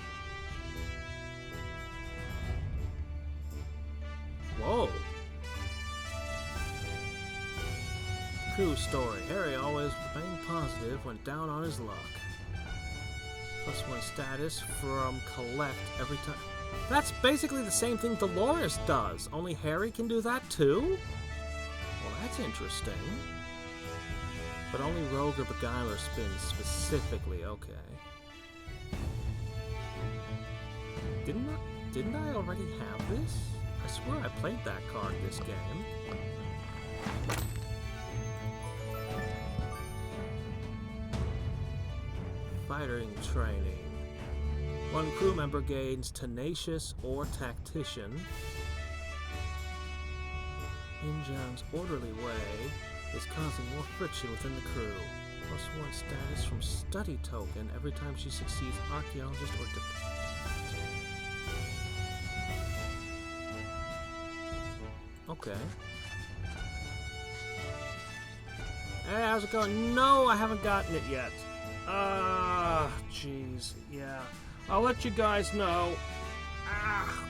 Whoa. True story. Harry always remained positive, went down on his luck. +1 status from collect every time. That's basically the same thing Dolores does, only Harry can do that too? Well, that's interesting. But only Rogue or Beguiler spins specifically, okay. Didn't I already have this? I swear I played that card this game. Fighting training. One crew member gains Tenacious or Tactician. Injun's orderly way is causing more friction within the crew. +1 status from Study token every time she succeeds Archaeologist or Okay. Hey, how's it going? No, I haven't gotten it yet. Jeez, yeah. I'll let you guys know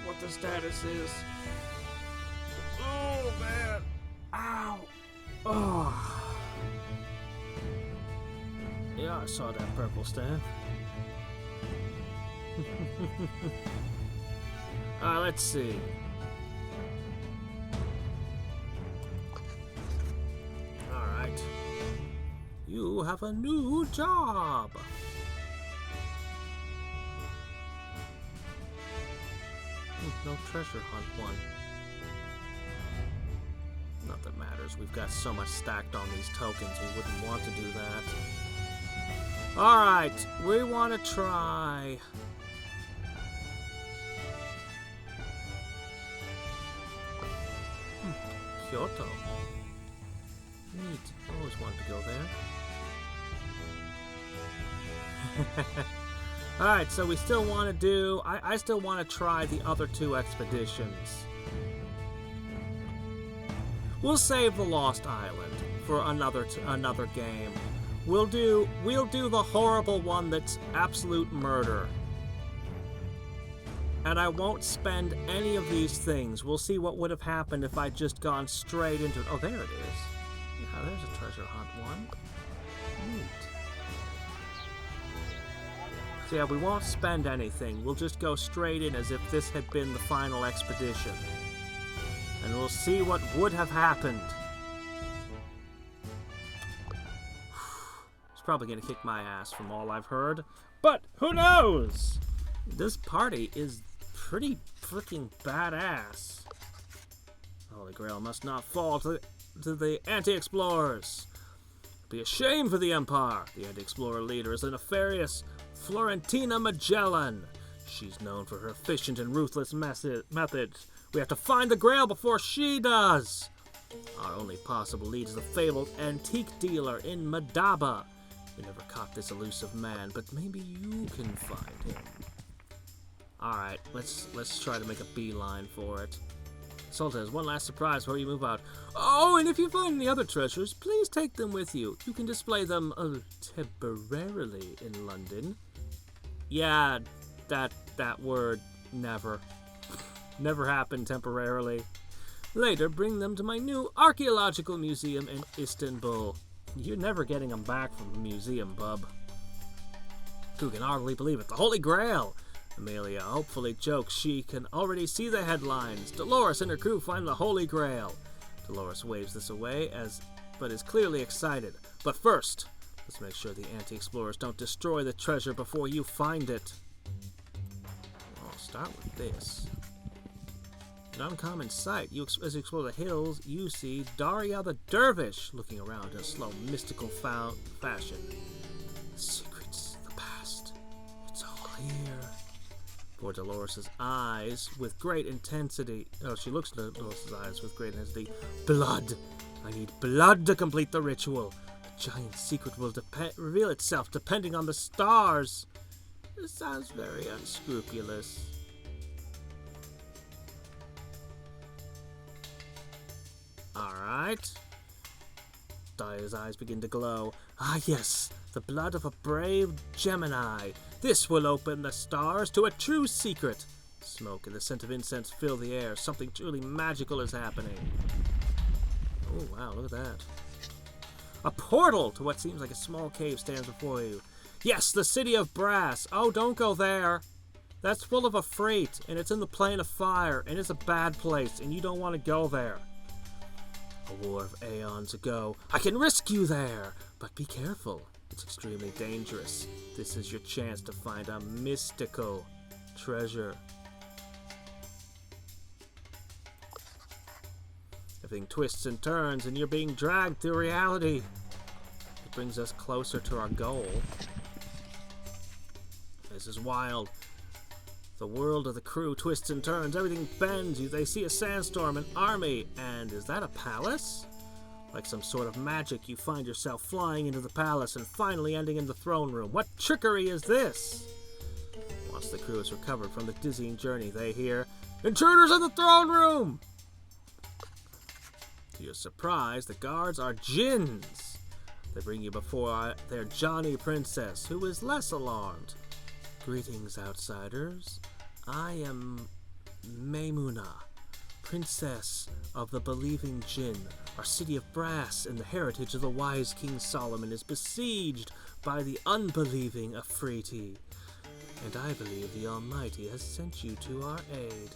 what the status is. Oh, man. Ow. Oh. Yeah, I saw that purple staff. Let's see. Alright. You have a new job. No treasure hunt one. Not that matters. We've got so much stacked on these tokens, we wouldn't want to do that. Alright, we want to try... Kyoto. Neat. Always wanted to go there. Alright, so we still want to do... I still want to try the other 2 expeditions. We'll save the Lost Island for another game. We'll do the horrible one that's absolute murder. And I won't spend any of these things. We'll see what would have happened if I'd just gone straight into it. Oh, there it is. Yeah, there's a treasure hunt one. Neat. So yeah, we won't spend anything. We'll just go straight in as if this had been the final expedition. And we'll see what would have happened. It's probably going to kick my ass from all I've heard. But who knows? This party is pretty freaking badass. Holy Grail must not fall to the anti-explorers. Be a shame for the Empire. The anti-explorer leader is the nefarious Florentina Magellan. She's known for her efficient and ruthless methods. We have to find the Grail before she does. Our only possible lead is the fabled antique dealer in Madaba. We never caught this elusive man, but maybe you can find him. Alright, let's try to make a beeline for it. Sultan has one last surprise before you move out. Oh, and if you find any other treasures, please take them with you. You can display them temporarily in London. Yeah, that word, never. Never happened temporarily. Later, bring them to my new archaeological museum in Istanbul. You're never getting them back from the museum, bub. Who can hardly believe it? The Holy Grail! Amelia hopefully jokes she can already see the headlines. Dolores and her crew find the Holy Grail. Dolores waves this away, but is clearly excited. But first, let's make sure the anti-explorers don't destroy the treasure before you find it. I'll start with this. An uncommon sight. As you explore the hills, you see Daria the Dervish looking around in a slow, mystical fashion. Secrets of the past. It's all here. For Dolores' eyes with great intensity. Oh, she looks into Dolores' eyes with great intensity. Blood! I need blood to complete the ritual. A giant secret will reveal itself depending on the stars. This sounds very unscrupulous. Alright. Daria's eyes begin to glow. Ah, yes, the blood of a brave Gemini. This will open the stars to a true secret. Smoke and the scent of incense fill the air. Something truly magical is happening. Oh, wow, look at that. A portal to what seems like a small cave stands before you. Yes, the city of brass. Oh, don't go there. That's full of Ifrit, and it's in the plane of fire, and it's a bad place, and you don't want to go there. A war of aeons ago. I can risk you there, but be careful. It's extremely dangerous. This is your chance to find a mystical treasure. Everything twists and turns, and you're being dragged through reality. It brings us closer to our goal. This is wild. The world of the crew twists and turns. Everything bends. They see a sandstorm, an army, and is that a palace? Like some sort of magic, you find yourself flying into the palace and finally ending in the throne room. What trickery is this? Once the crew has recovered from the dizzying journey, they hear, "Intruders in the throne room!" To your surprise, the guards are jinns. They bring you before their Johnny princess, who is less alarmed. Greetings, outsiders. I am Maymuna, princess of the believing jinn. Our city of brass and the heritage of the wise King Solomon is besieged by the unbelieving Afriti, and I believe the Almighty has sent you to our aid.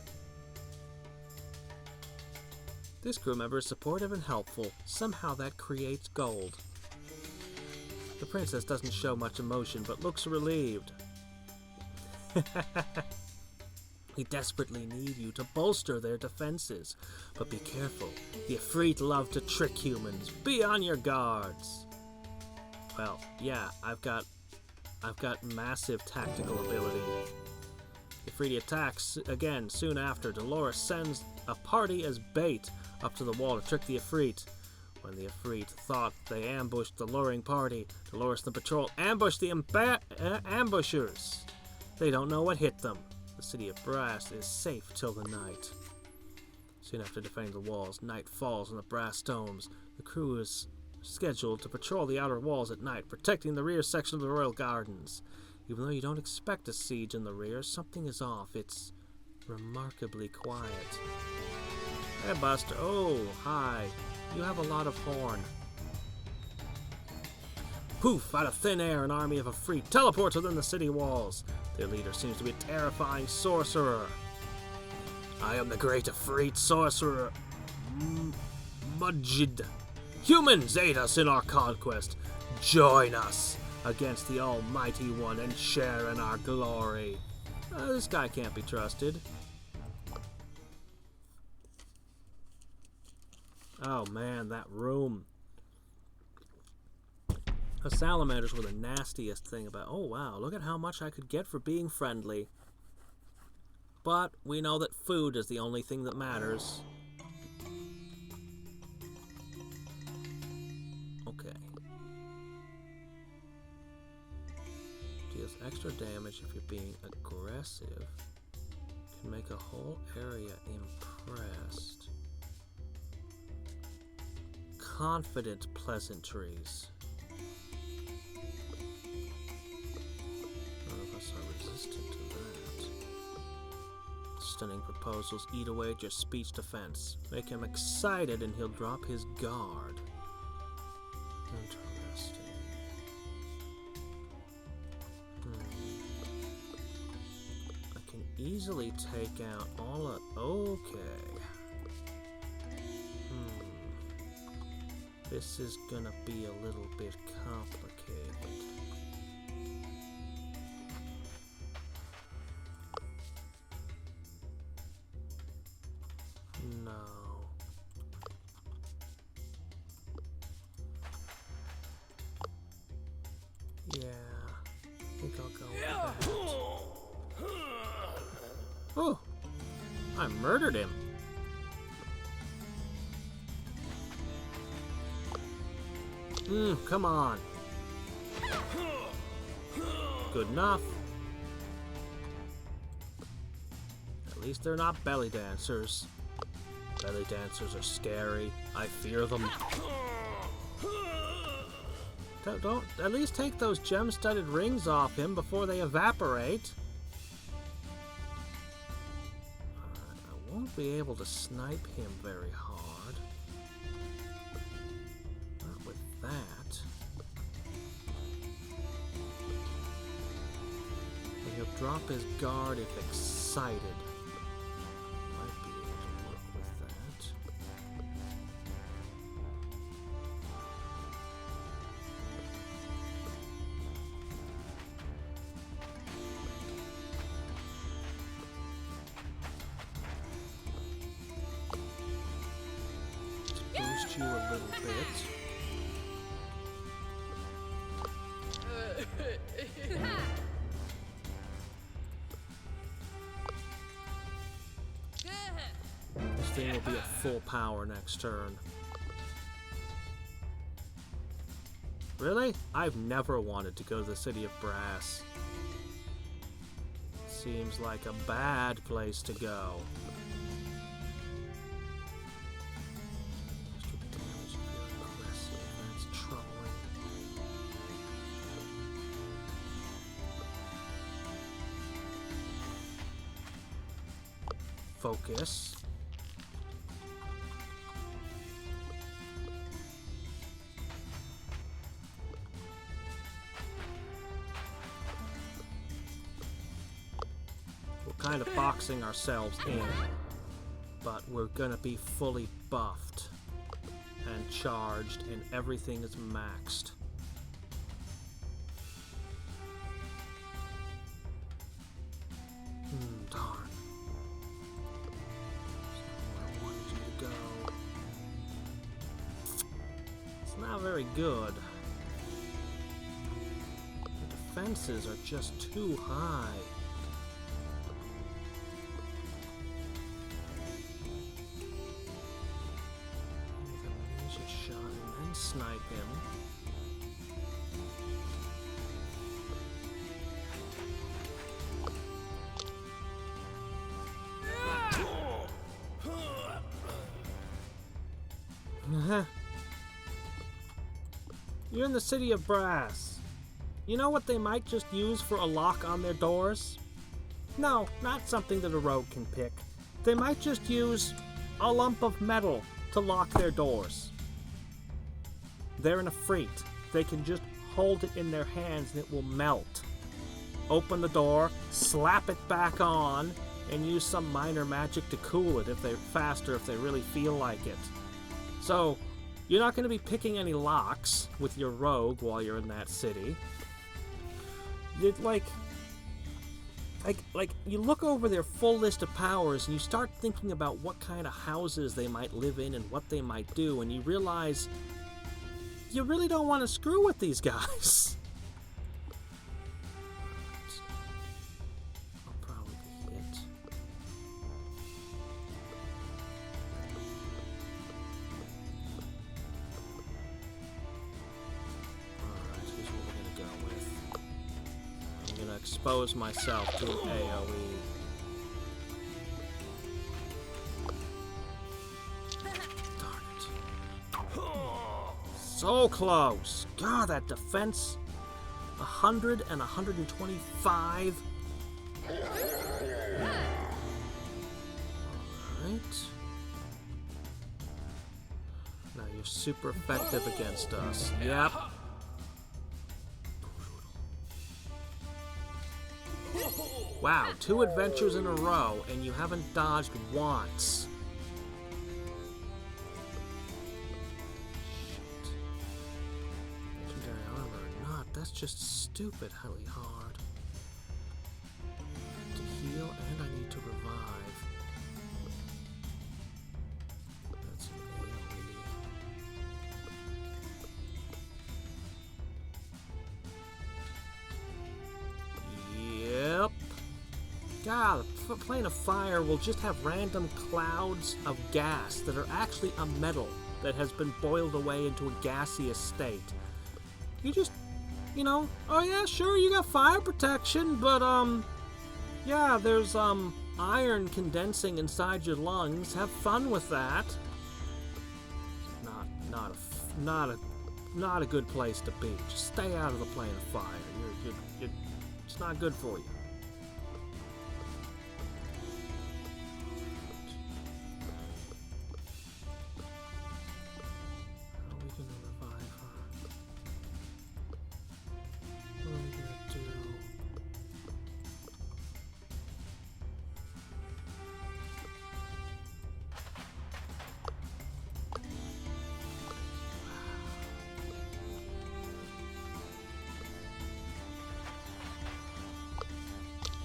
This crew member is supportive and helpful. Somehow that creates gold. The princess doesn't show much emotion, but looks relieved. We desperately need you to bolster their defenses, but be careful. The Ifrit love to trick humans. Be on your guards. Well, yeah, I've got massive tactical ability. Ifrit attacks again soon after. Dolores sends a party as bait up to the wall to trick the Ifrit. When the Ifrit thought they ambushed the luring party, Dolores and the patrol ambushed the ambushers. They don't know what hit them. The city of brass is safe till the night. Soon after defending the walls, night falls on the brass domes. The crew is scheduled to patrol the outer walls at night, protecting the rear section of the royal gardens. Even though you don't expect a siege in the rear, something is off. It's remarkably quiet. Hey, Buster. Oh, hi. You have a lot of horn. Poof! Out of thin air, an army of Ifrit teleports within the city walls. Their leader seems to be a terrifying sorcerer. I am the great Ifrit sorcerer, Mujid. Humans, aid us in our conquest. Join us against the Almighty One and share in our glory. This guy can't be trusted. Oh man, that room. The salamanders were the nastiest thing about. Oh wow, look at how much I could get for being friendly. But we know that food is the only thing that matters. Okay. Deals extra damage if you're being aggressive. Can make a whole area impressed. Confident pleasantries. None of us are resistant to that. Stunning proposals eat away at your speech defense. Make him excited and he'll drop his guard. Interesting. I can easily take out all of... Okay. This is gonna be a little bit complicated. No. Yeah, I think I'll go with that. Oh, I murdered him. Come on. Good enough. At least they're not belly dancers. Belly dancers are scary. I fear them. Don't at least take those gem-studded rings off him before they evaporate. I won't be able to snipe him very hard. Not with that. But he'll drop his guard if excited. Might be able to work with that. Boost you a little bit. This thing will be at full power next turn. Really? I've never wanted to go to the City of Brass. Seems like a bad place to go. That's troubling. Focus. We're kind of boxing ourselves in, but we're gonna be fully buffed and charged, and everything is maxed. Darn. That's not where I wanted you to go. It's not very good. The defenses are just too high. Snipe him. You're in the City of Brass. You know what they might just use for a lock on their doors? No, not something that a rogue can pick. They might just use a lump of metal to lock their doors. They're in a freight. They can just hold it in their hands and it will melt. Open the door, slap it back on, and use some minor magic to cool it if they're faster, if they really feel like it. So, you're not going to be picking any locks with your rogue while you're in that city. Like, you look over their full list of powers and you start thinking about what kind of houses they might live in and what they might do, and you realize you really don't want to screw with these guys. I'll probably be hit. Alright, here's what we're gonna go with. I'm gonna expose myself to an AoE. So close. God, that defense. 100 and 125. Alright. Now you're super effective against us. Yep. Wow, 2 adventures in a row, and you haven't dodged once. Shit. Legendary armor or not, that's just stupid hell hard. To heal, and I need to revive. That's an AoE. Yep. God, a plane of fire will just have random clouds of gas that are actually a metal that has been boiled away into a gaseous state. You just, you know, oh yeah, sure, you got fire protection, but, yeah, there's, iron condensing inside your lungs. Have fun with that. Not a good place to be. Just stay out of the plane of fire. It's not good for you.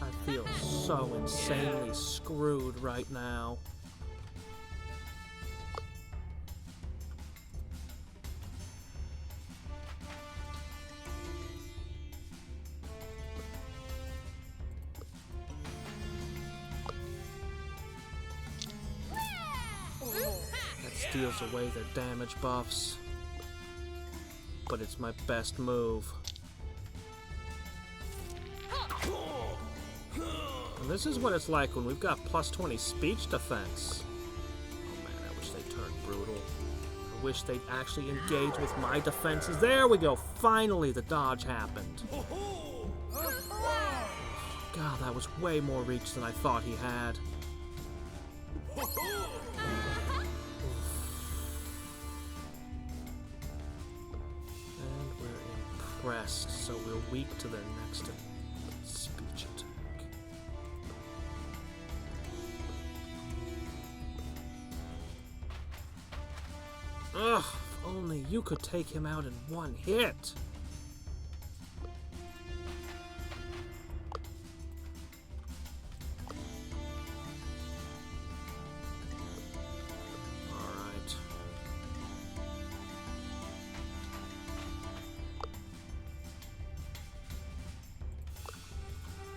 I feel so insanely screwed right now. That steals away their damage buffs, but it's my best move. And this is what it's like when we've got plus 20 speech defense. Oh man, I wish they turned brutal. I wish they'd actually engage with my defenses. There we go. Finally, the dodge happened. God, that was way more reach than I thought he had. And we're impressed, so we're weak to their next speech attack. Ugh, if only you could take him out in one hit. Alright.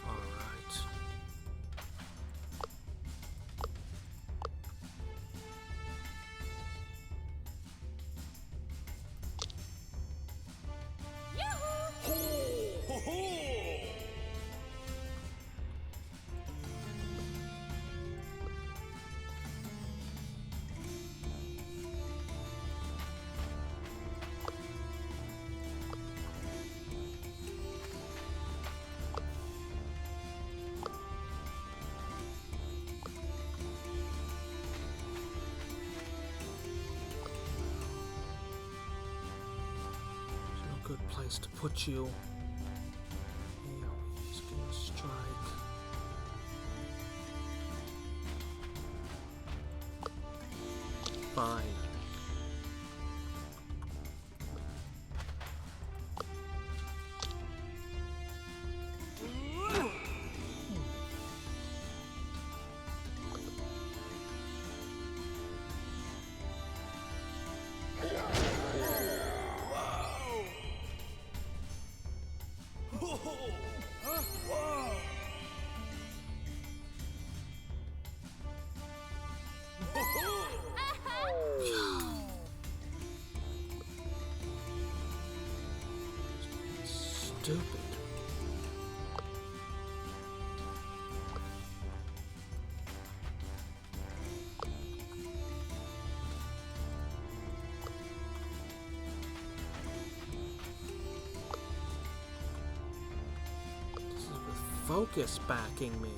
Alright. Good place to put you. He's gonna strike. Fine. Stupid. focus backing me.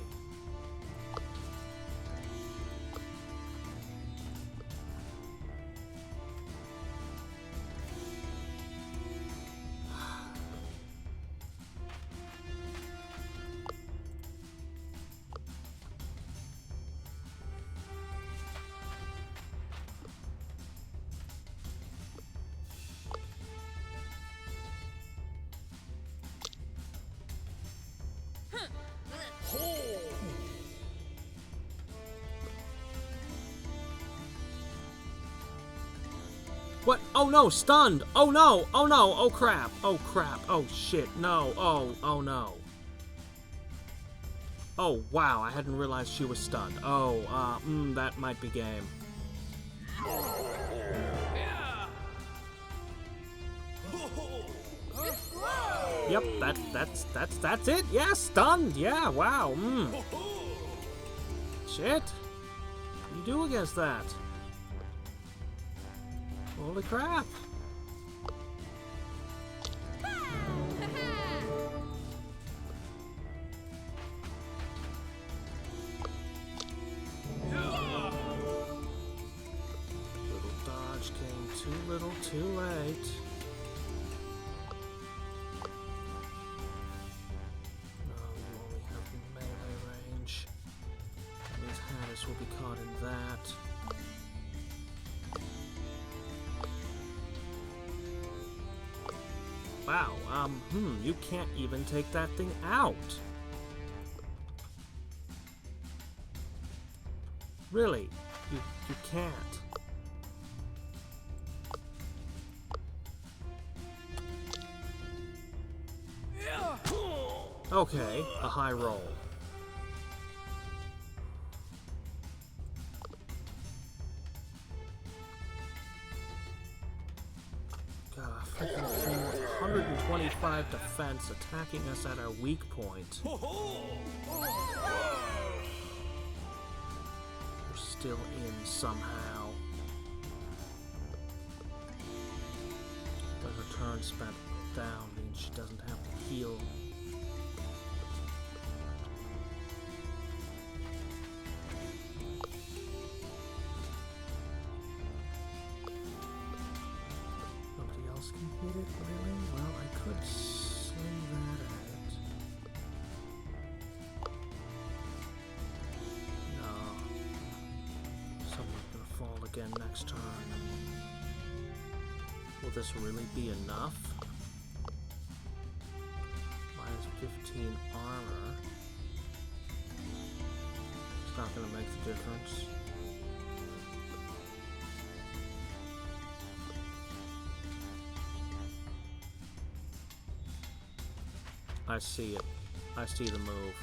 What? Oh no, stunned! Oh no! Oh no! Oh crap! Oh crap! Oh shit! No! Oh no! Oh wow, I hadn't realized she was stunned. Oh, that might be game. Yep, that's it. Yeah, stunned. Yeah, wow. Shit. What do you do against that? Holy crap. Little dodge came too little, too late. Will be caught in that. Wow, you can't even take that thing out. Really, you can't. Okay, a high roll. Freaking thing with 125 defense attacking us at our weak point. We're still in somehow. But her turn spent down means she doesn't have to heal. Hit it, really? Well, I could sling that at it. No. Someone's gonna fall again next turn. Will this really be enough? Minus 15 armor. It's not gonna make the difference. I see it. I see the move.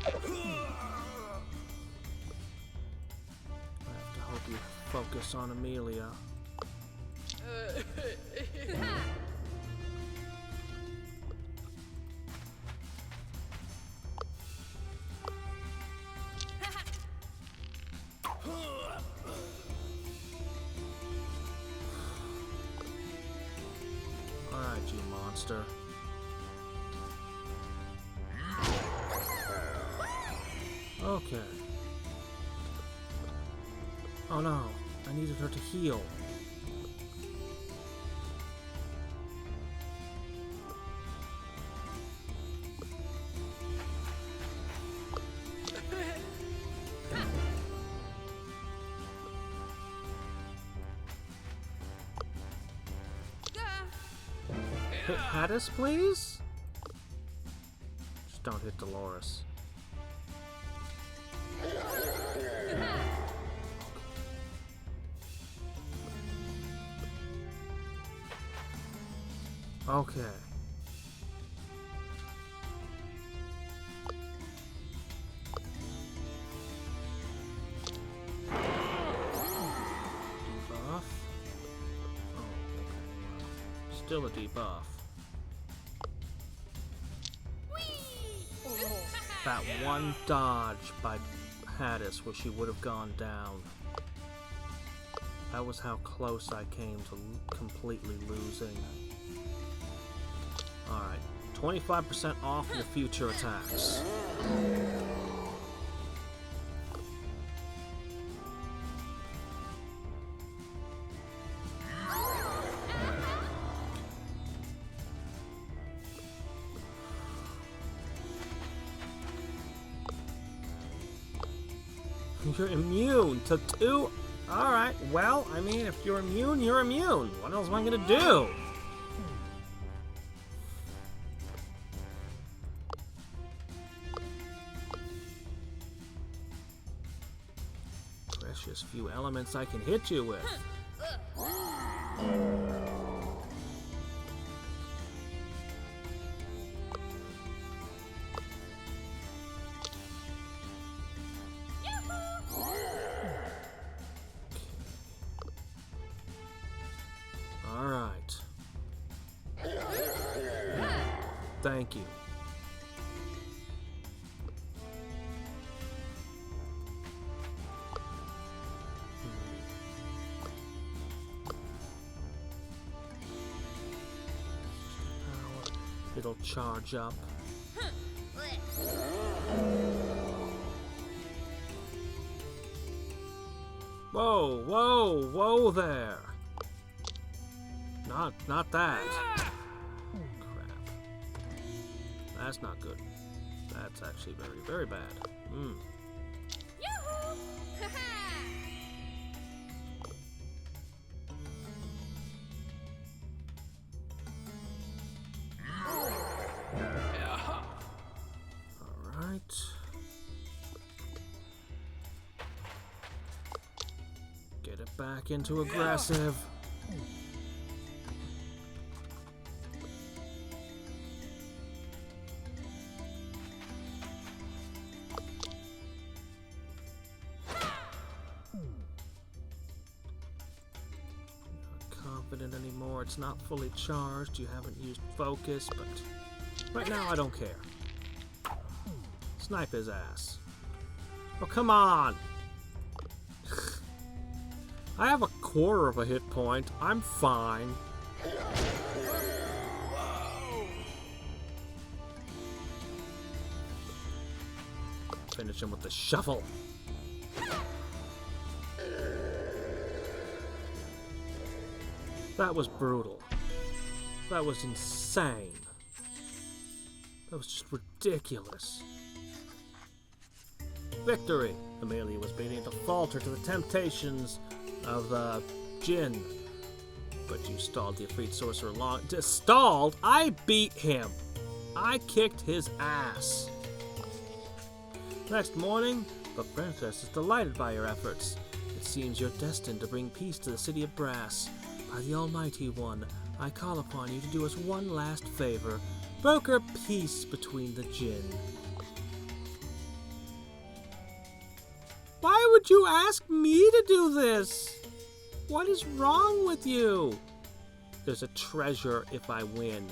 I have to hope you focus on Amelia. Alright, you monster. Okay. Oh no, I needed her to heal. Hit Hadriex, please? Just don't hit Dolores. Okay. Debuff. Oh, okay. Still a debuff. That one dodge by Hadriex where she would have gone down. That was how close I came to completely losing. Alright, 25% off your future attacks. You're immune to 2. Alright, well, I mean, if you're immune, you're immune. What else am I gonna do? Precious few elements I can hit you with. Alright. Thank you. It'll charge up. Whoa, whoa, whoa there. Not that. Crap. That's not good. That's actually very, very bad. Yoo-hoo! Alright. Get it back into aggressive. Anymore. It's not fully charged. You haven't used focus, but right now I don't care. Snipe his ass. Oh, come on! I have a quarter of a hit point. I'm fine. Finish him with the shovel. That was brutal. That was insane. That was just ridiculous. Victory! Amelia was beginning to falter to the temptations of the Jinn. But you stalled the Efreet sorcerer long. Stalled? I beat him! I kicked his ass. Next morning, the princess is delighted by your efforts. It seems you're destined to bring peace to the city of Brass. By the Almighty One, I call upon you to do us one last favor. Broker peace between the Jinn. Why would you ask me to do this? What is wrong with you? There's a treasure if I win.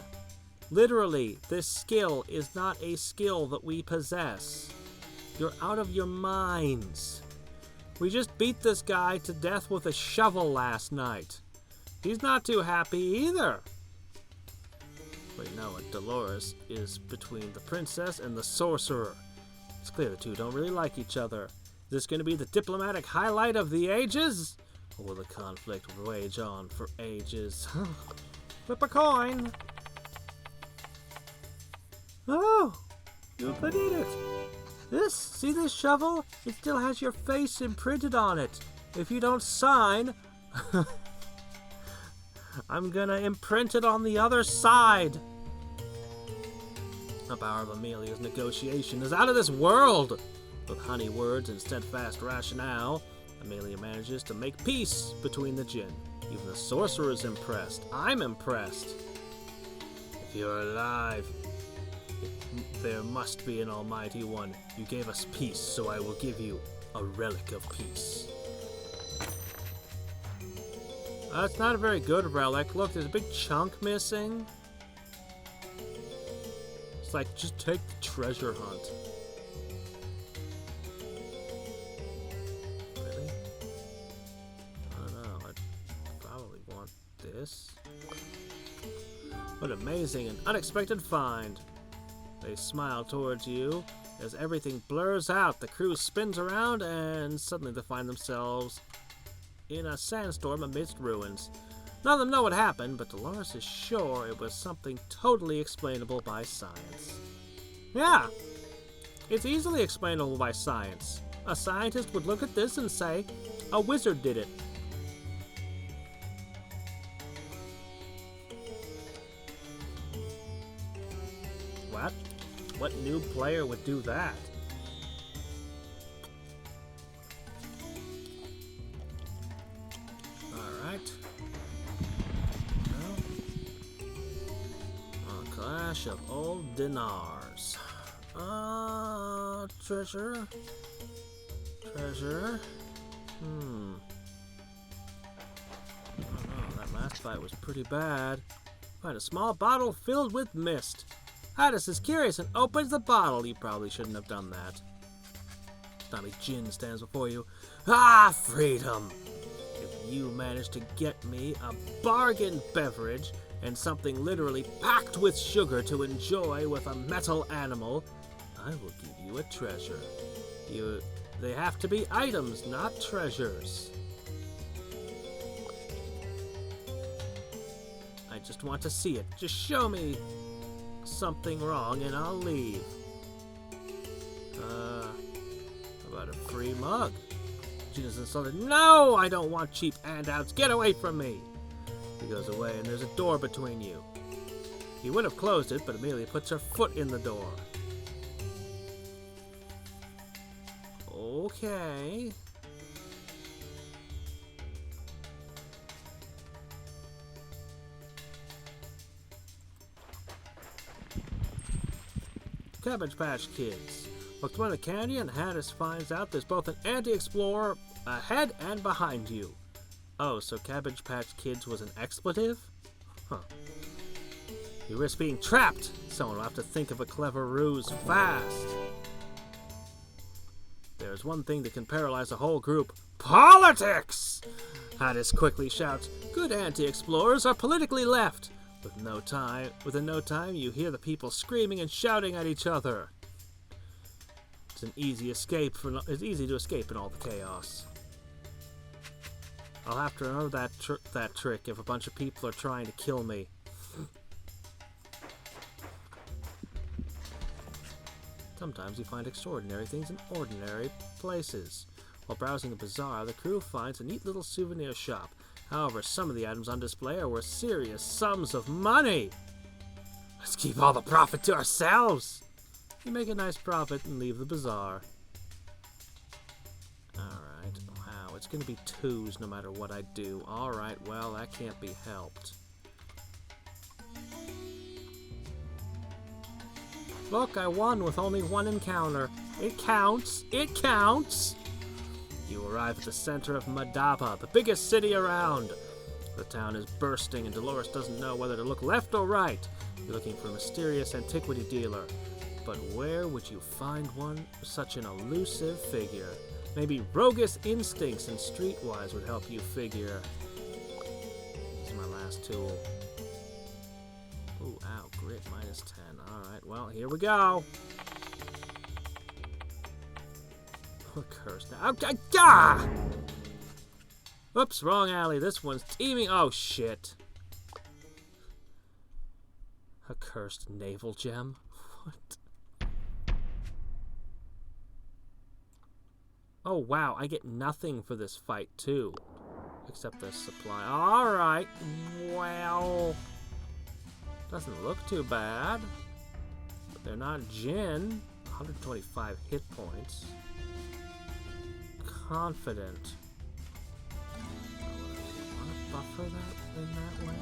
Literally, this skill is not a skill that we possess. You're out of your minds. We just beat this guy to death with a shovel last night. He's not too happy either. Wait, no, Dolores is between the princess and the sorcerer. It's clear the two don't really like each other. Is this going to be the diplomatic highlight of the ages? Or will the conflict rage on for ages? Flip a coin. Oh, you put in it. See this shovel? It still has your face imprinted on it. If you don't sign... I'm gonna imprint it on the other side. The power of Amelia's negotiation is out of this world. With honey words and steadfast rationale, Amelia manages to make peace between the Jinn. Even the sorcerer is impressed. I'm impressed. If you're alive, there must be an Almighty One. You gave us peace, so I will give you a relic of peace. It's not a very good relic. Look, there's a big chunk missing. It's like, just take the treasure hunt. Really? I don't know. I'd probably want this. What amazing and unexpected find. They smile towards you. As everything blurs out, the crew spins around and suddenly they find themselves in a sandstorm amidst ruins. None of them know what happened, but Dolores is sure it was something totally explainable by science. Yeah, it's easily explainable by science. A scientist would look at this and say, a wizard did it. What? What new player would do that? Alright. Well, a clash of old dinars. Treasure? Treasure? Oh no, that last fight was pretty bad. Find a small bottle filled with mist. Hadriex is curious and opens the bottle. You probably shouldn't have done that. Tommy Gin stands before you. Ah, freedom! If you manage to get me a bargain beverage and something literally packed with sugar to enjoy with a metal animal, I will give you a treasure. They have to be items, not treasures. I just want to see it. Just show me something wrong and I'll leave. How about a free mug? Gina's insulted. No, I don't want cheap handouts. Get away from me. He goes away and there's a door between you. He would have closed it, but Amelia puts her foot in the door. Okay. Cabbage Patch Kids. Look toward the canyon, Hadriex finds out there's both an anti-explorer ahead and behind you. Oh, so Cabbage Patch Kids was an expletive? Huh. You risk being trapped. Someone will have to think of a clever ruse fast. There's one thing that can paralyze a whole group. Politics! Hadriex quickly shouts, good anti-explorers are politically left. Within no time, you hear the people screaming and shouting at each other. It's easy to escape in all the chaos. I'll have to remember that trick if a bunch of people are trying to kill me. Sometimes you find extraordinary things in ordinary places. While browsing a bazaar, the crew finds a neat little souvenir shop. However, some of the items on display are worth serious sums of money. Let's keep all the profit to ourselves. You make a nice profit and leave the bazaar. Alright, wow, it's going to be twos no matter what I do. Alright, well, that can't be helped. Look, I won with only one encounter. It counts! It counts! You arrive at the center of Madaba, the biggest city around. The town is bursting and Dolores doesn't know whether to look left or right. You're looking for a mysterious antiquity dealer. But where would you find one such an elusive figure? Maybe roguish instincts and streetwise would help you figure. This is my last tool. Ooh, ow, grit minus 10. Alright, well, here we go. Cursed now. Ah! Oops, wrong alley. This one's teeming. Oh, shit. A cursed naval gem? What? Oh, wow. I get nothing for this fight, too. Except the supply. Alright. Well. Doesn't look too bad. But they're not Jinn. 125 hit points. Confident. Want to buffer that in that way?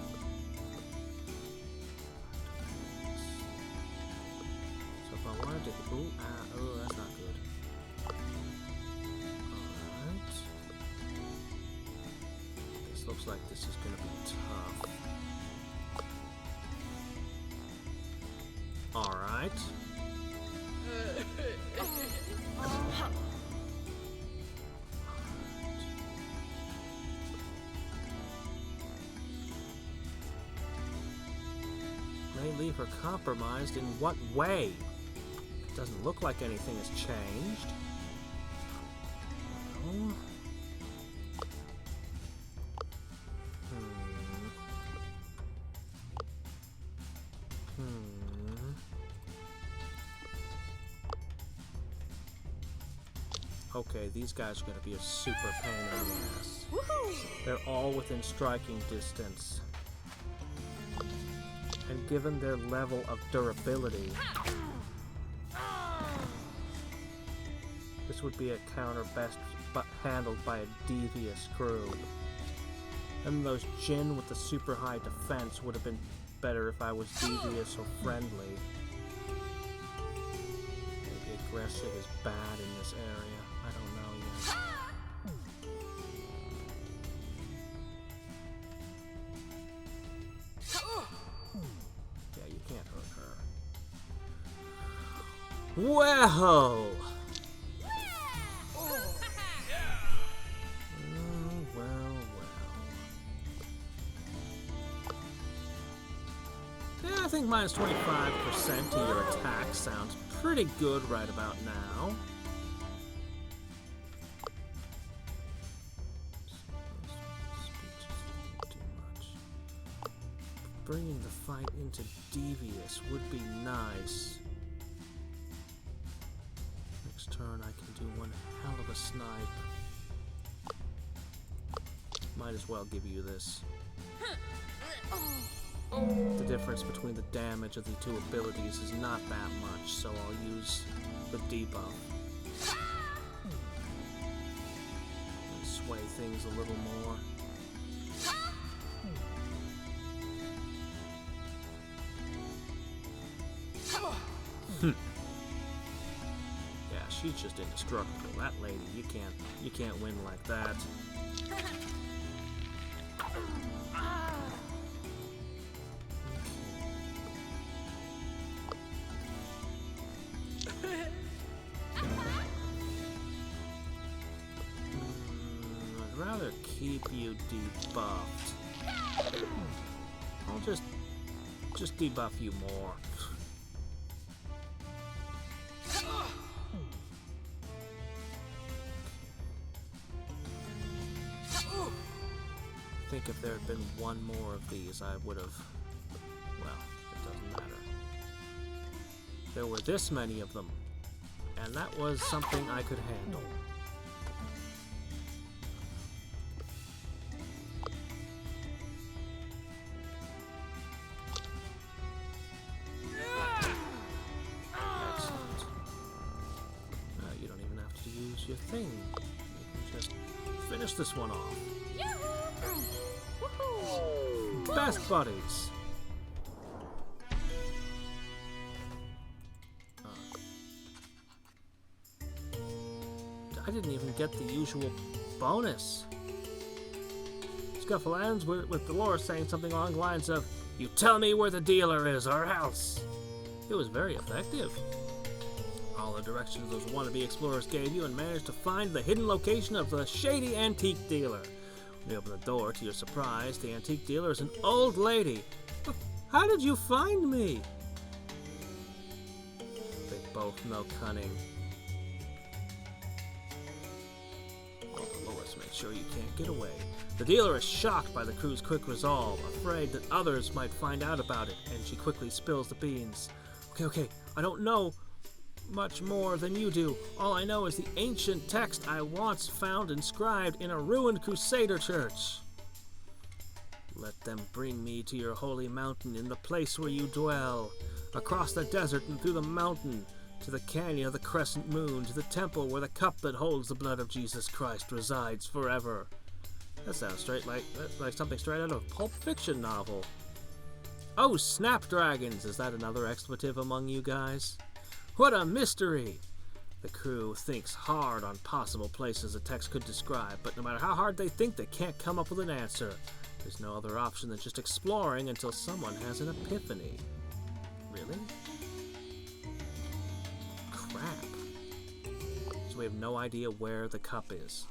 So if I wanted to... oh, that's not good. Alright. This looks like this is going to be tough. Alright. leave her compromised. In what way? It doesn't look like anything has changed. Well, Okay, these guys are going to be a super pain in the ass. They're all within striking distance. And given their level of durability, this would be a counter best handled by a devious crew. And those Jinn with the super high defense would have been better if I was devious or friendly. Maybe aggressive is bad in this area. I don't know yet. Yeah, you can't hurt her. Well! Yeah, I think minus 25% to your attack sounds pretty good right about now. Bringing the fight into devious would be nice. Next turn I can do one hell of a snipe. Might as well give you this. The difference between the damage of the two abilities is not that much, so I'll use the debuff. And sway things a little more. Yeah, she's just indestructible. That lady, you can't win like that. I'd rather keep you debuffed. I'll just debuff you more. I think if there had been one more of these, I would have... Well, it doesn't matter. There were this many of them, and that was something I could handle. Excellent. You don't even have to use your thing. You can just finish this one off. Best buddies. I didn't even get the usual bonus. Scuffle ends with Dolores saying something along the lines of, "You tell me where the dealer is, or else." It was very effective. All the directions those wannabe explorers gave you and managed to find the hidden location of the shady antique dealer. When you open the door, to your surprise, the antique dealer is an old lady. How did you find me? They both know cunning. Dolores, make sure you can't get away. The dealer is shocked by the crew's quick resolve, afraid that others might find out about it, and she quickly spills the beans. Okay, I don't know much more than you do. All I know is the ancient text I once found inscribed in a ruined Crusader church. Let them bring me to your holy mountain in the place where you dwell, across the desert and through the mountain, to the canyon of the crescent moon, to the temple where the cup that holds the blood of Jesus Christ resides forever. That sounds like something straight out of a Pulp Fiction novel. Oh, snapdragons! Is that another expletive among you guys? What a mystery! The crew thinks hard on possible places the text could describe, but no matter how hard they think, they can't come up with an answer. There's no other option than just exploring until someone has an epiphany. Really? Crap. So we have no idea where the cup is.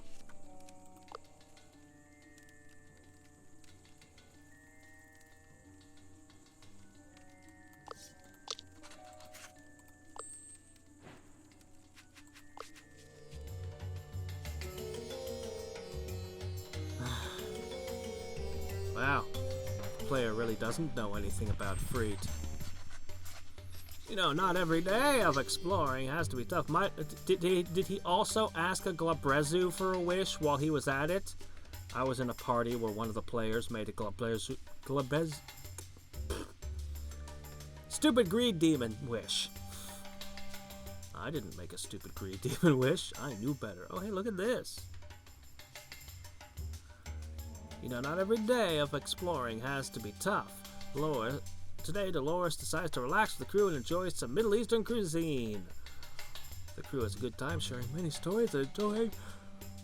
doesn't know anything about Freet. You know, not every day of exploring has to be tough. Did he also ask a Glabrezu for a wish while he was at it? I was in a party where one of the players made a Glabrezu... Stupid greed demon wish. I didn't make a stupid greed demon wish. I knew better. Oh, hey, look at this. You know, not every day of exploring has to be tough. Today, Dolores decides to relax with the crew and enjoy some Middle Eastern cuisine. The crew has a good time sharing many stories and enjoying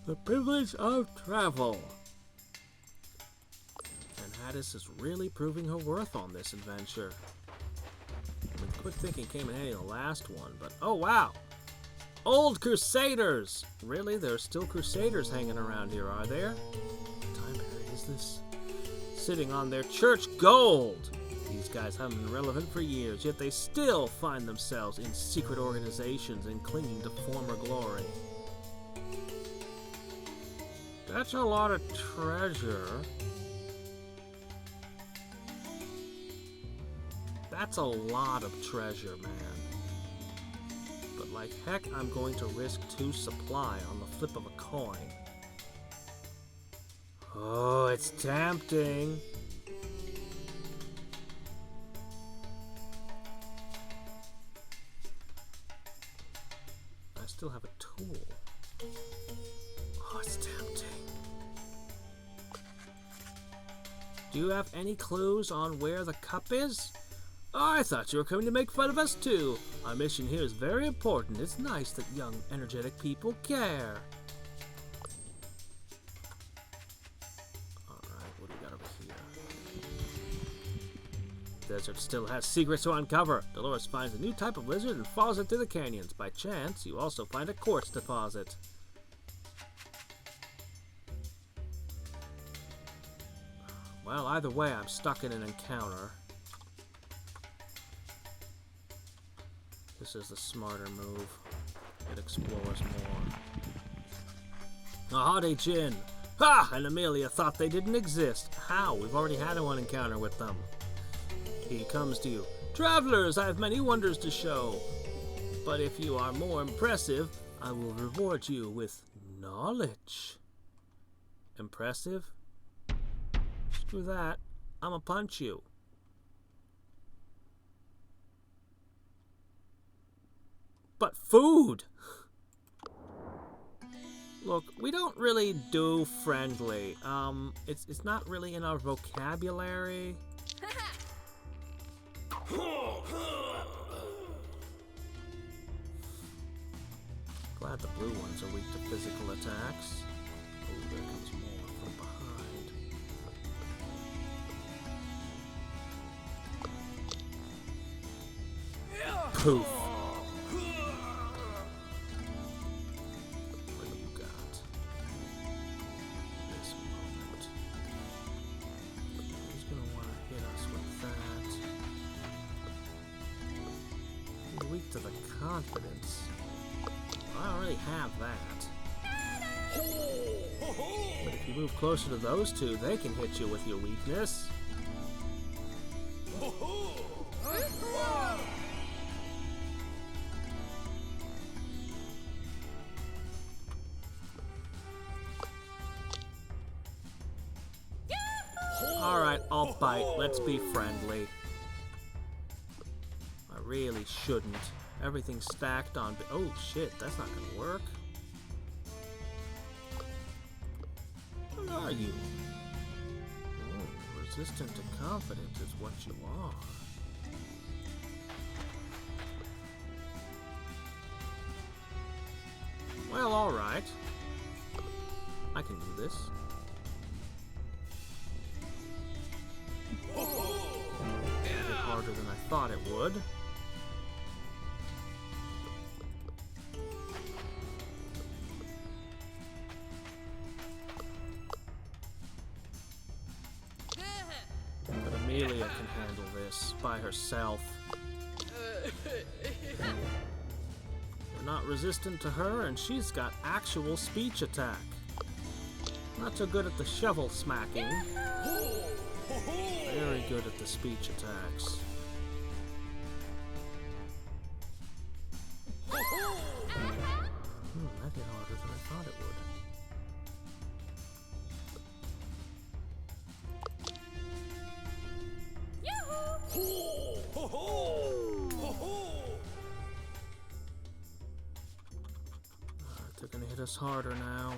the privilege of travel. And Hadriex is really proving her worth on this adventure. I mean, quick thinking came in handy in the last one, but oh wow! Old Crusaders! Really? There are still Crusaders hanging around here, are there? What time period is this? Sitting on their church gold! These guys haven't been relevant for years, yet they still find themselves in secret organizations and clinging to former glory. That's a lot of treasure. That's a lot of treasure, man. But like heck, I'm going to risk 2 supply on the flip of a coin. Oh, it's tempting. I still have a tool. Oh, it's tempting. Do you have any clues on where the cup is? Oh, I thought you were coming to make fun of us too. Our mission here is very important. It's nice that young, energetic people care. Alright, what do we got over here? The desert still has secrets to uncover. Dolores finds a new type of lizard and follows it through the canyons. By chance, you also find a quartz deposit. Well, either way, I'm stuck in an encounter. This is the smarter move. It explores more. Hadriex! Ha! And Amelia thought they didn't exist. How? We've already had one encounter with them. He comes to you. Travelers, I have many wonders to show. But if you are more impressive, I will reward you with knowledge. Impressive? Screw that. I'ma punch you. But food! Look, we don't really do friendly. It's not really in our vocabulary. Glad the blue ones are weak to physical attacks. Oh, there comes more from behind. Poof. To the confidence. I don't really have that. But if you move closer to those two, they can hit you with your weakness. Alright, I'll bite. Let's be friendly. I really shouldn't. Everything's stacked on... Oh, shit. That's not gonna work. What are you? Oh, resistant to confidence is what you are. Well, alright. I can do this. A bit harder than I thought it would. Amelia can handle this by herself. We're not resistant to her, and she's got actual speech attack. Not so good at the shovel smacking. Very good at the speech attacks. That hit harder than I thought it would. They're gonna hit us harder now.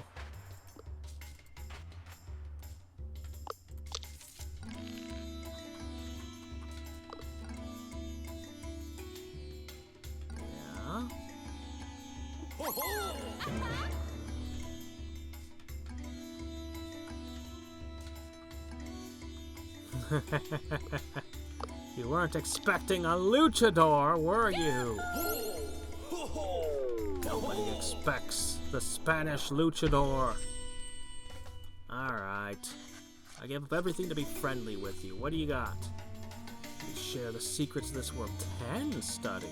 You weren't expecting a luchador, were you? Nobody expects the Spanish luchador. Alright. I gave up everything to be friendly with you. What do you got? You share the secrets of this world. 10 study.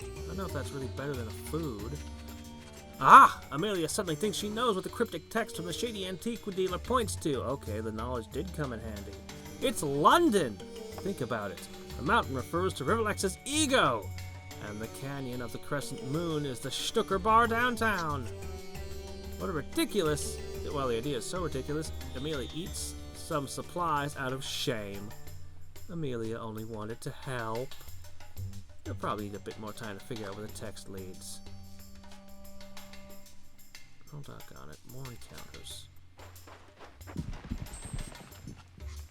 I don't know if that's really better than a food. Ah! Amelia suddenly thinks she knows what the cryptic text from the shady antique dealer points to. Okay, the knowledge did come in handy. It's London! Think about it. The mountain refers to Riverlex's ego, and the canyon of the crescent moon is the Stucker Bar downtown. What a ridiculous... Well, the idea is so ridiculous, Amelia eats some supplies out of shame. Amelia only wanted to help. You'll probably need a bit more time to figure out where the text leads. Oh, doggone it. More encounters.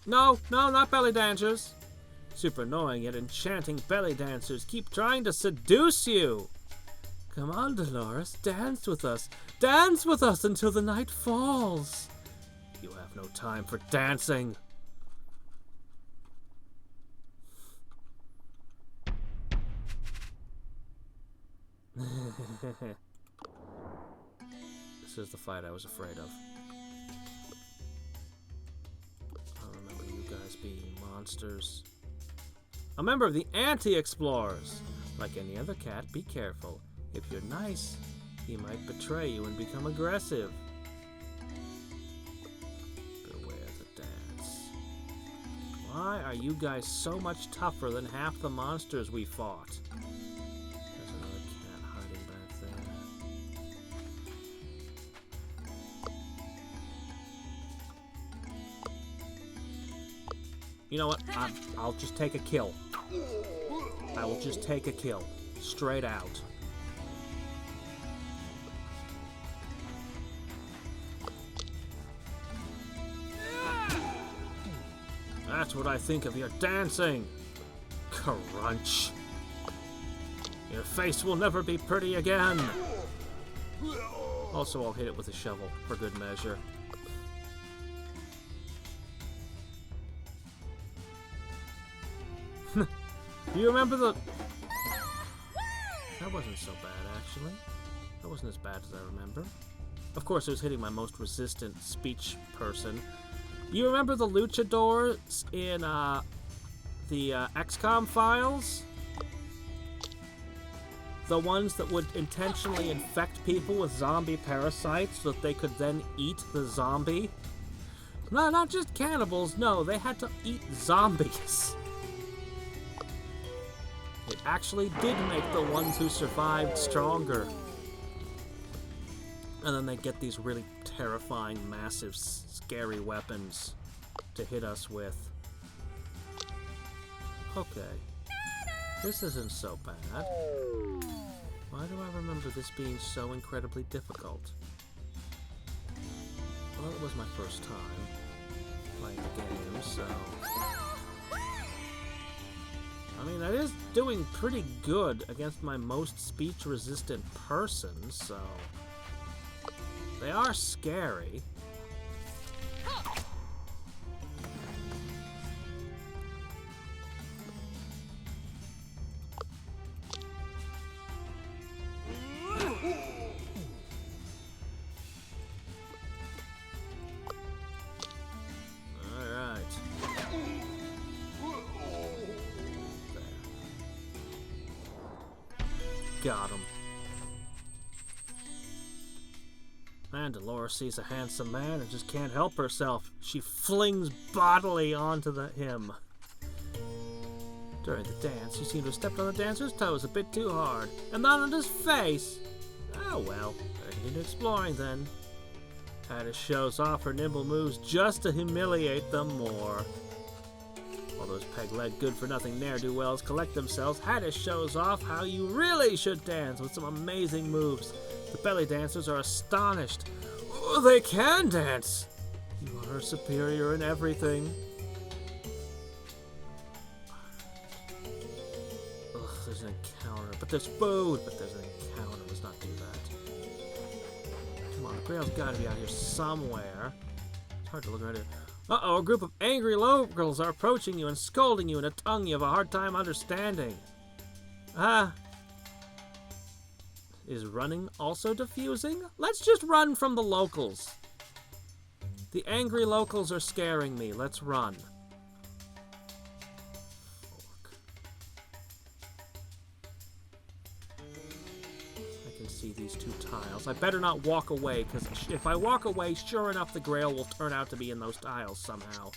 No, not belly dancers. Super annoying yet enchanting belly dancers keep trying to seduce you. Come on, Dolores, dance with us. Dance with us until the night falls. You have no time for dancing. This is the fight I was afraid of. I remember you guys being monsters. A member of the Anti-Explorers. Like any other cat, be careful. If you're nice, he might betray you and become aggressive. Beware the dance. Why are you guys so much tougher than half the monsters we fought? There's another cat hiding back there. You know what? I'll just take a kill. I will just take a kill. Straight out. That's what I think of your dancing. Crunch. Your face will never be pretty again. Also, I'll hit it with a shovel for good measure. Do you remember the... That wasn't so bad, actually. That wasn't as bad as I remember. Of course, it was hitting my most resistant speech person. You remember the luchadors in the XCOM files? The ones that would intentionally infect people with zombie parasites so that they could then eat the zombie? No, not just cannibals, no, they had to eat zombies. It actually did make the ones who survived stronger. And then they get these really terrifying, massive, scary weapons to hit us with. Okay. This isn't so bad. Why do I remember this being so incredibly difficult? Well, it was my first time playing the game, so... I mean, that is doing pretty good against my most speech-resistant person, so... They are scary. Got him. And Dolores sees a handsome man and just can't help herself. She flings bodily onto him. During the dance, you seem to have stepped on the dancer's toes a bit too hard. And not on his face! Oh well, better continue exploring then. Hadriex shows off her nimble moves just to humiliate them more. While those peg-legged good-for-nothing ne'er-do-wells collect themselves, Hadriex shows off how you really should dance with some amazing moves. The belly dancers are astonished. Oh, they can dance! You are her superior in everything. Ugh, there's an encounter. But there's food! But there's an encounter. Let's not do that. Come on, the Grail's gotta be out here somewhere. It's hard to look around here. Uh-oh, a group of angry locals are approaching you and scolding you in a tongue you have a hard time understanding. Is running also diffusing? Let's just run from the locals. The angry locals are scaring me. Let's run. I can see these two tiles. I better not walk away, because if I walk away, sure enough, the Grail will turn out to be in those tiles somehow.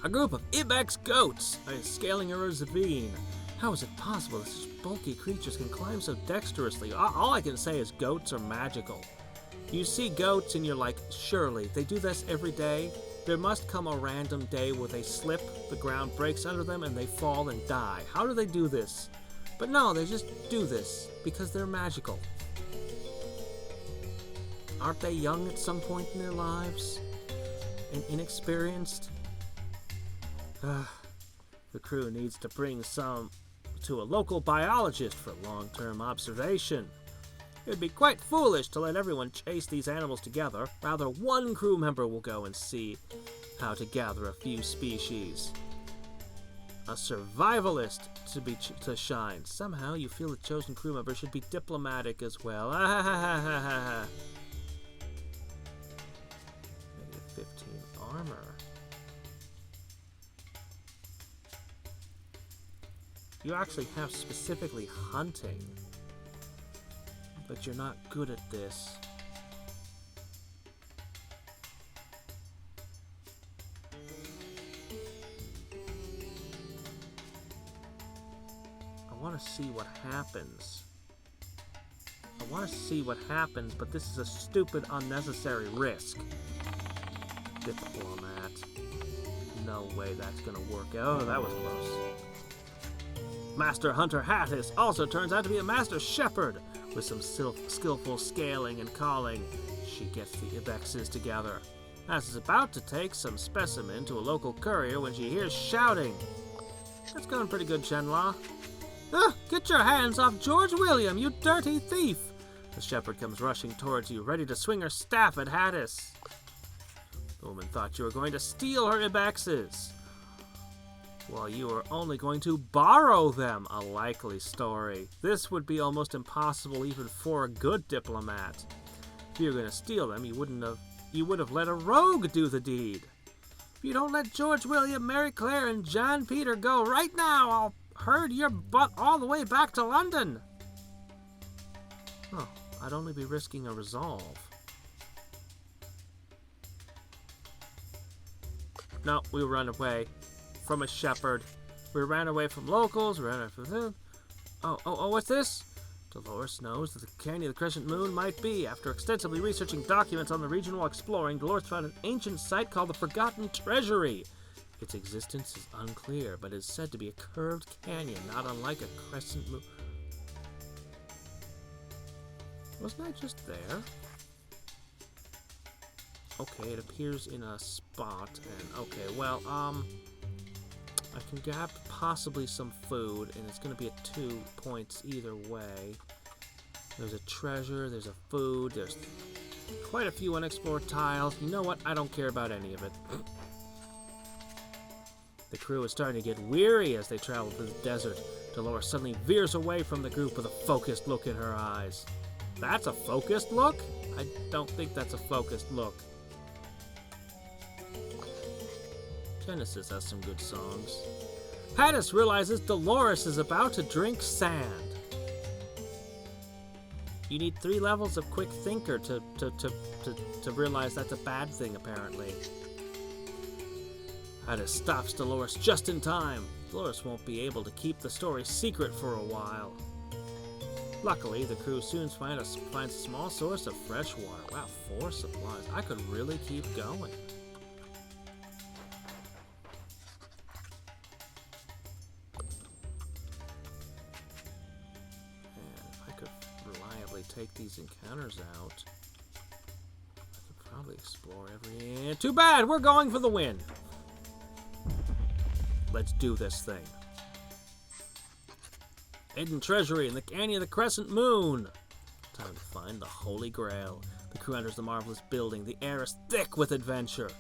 A group of ibex goats is scaling a ravine. How is it possible that such bulky creatures can climb so dexterously? All I can say is goats are magical. You see goats and you're like, surely, they do this every day? There must come a random day where they slip, the ground breaks under them, and they fall and die. How do they do this? But no, they just do this, because they're magical. Aren't they young at some point in their lives? And inexperienced? The crew needs to bring some to a local biologist for long-term observation. It would be quite foolish to let everyone chase these animals together. Rather, one crew member will go and see how to gather a few species. A survivalist to shine. Somehow you feel the chosen crew member should be diplomatic as well. Negative 15 armor. You actually have specifically hunting, but you're not good at this. I want to see what happens. But this is a stupid, unnecessary risk. Diplomat. No way that's gonna work. Oh, that was close. Master Hunter Hadriex also turns out to be a master shepherd. With some skillful scaling and calling, she gets the ibexes together. As is about to take some specimen to a local courier when she hears shouting. That's going pretty good, Shenla. Get your hands off George William, you dirty thief! The shepherd comes rushing towards you, ready to swing her staff at Hadriex. The woman thought you were going to steal her ibexes. Well, you are only going to borrow them. A likely story. This would be almost impossible even for a good diplomat. If you were going to steal them, you would have let a rogue do the deed. If you don't let George William, Mary Claire, and John Peter go right now, I'll herd your butt all the way back to London. Oh, I'd only be risking a resolve. No, we run away from a shepherd. We ran away from locals. We ran away from them. Oh, what's this? Dolores knows that the Canyon of the Crescent Moon might be. After extensively researching documents on the region while exploring, Dolores found an ancient site called the Forgotten Treasury. Its existence is unclear, but is said to be a curved canyon, not unlike a crescent moon. Wasn't I just there? Okay, it appears in a spot, and okay, well, I can grab possibly some food, and it's going to be at 2 points either way. There's a treasure, there's a food, there's quite a few unexplored tiles. You know what? I don't care about any of it. The crew is starting to get weary as they travel through the desert. Dolores suddenly veers away from the group with a focused look in her eyes. That's a focused look? I don't think that's a focused look. Genesis has some good songs. Hadriex realizes Dolores is about to drink sand. You need 3 levels of quick thinker to realize that's a bad thing, apparently. Hadriex stops Dolores just in time. Dolores won't be able to keep the story secret for a while. Luckily, the crew soon finds a small source of fresh water. Wow, 4 supplies. I could really keep going. Take these encounters out. I could probably explore every... Too bad! We're going for the win! Let's do this thing. Hidden treasury in the canyon of the Crescent Moon! Time to find the Holy Grail. The crew enters the marvelous building. The air is thick with adventure.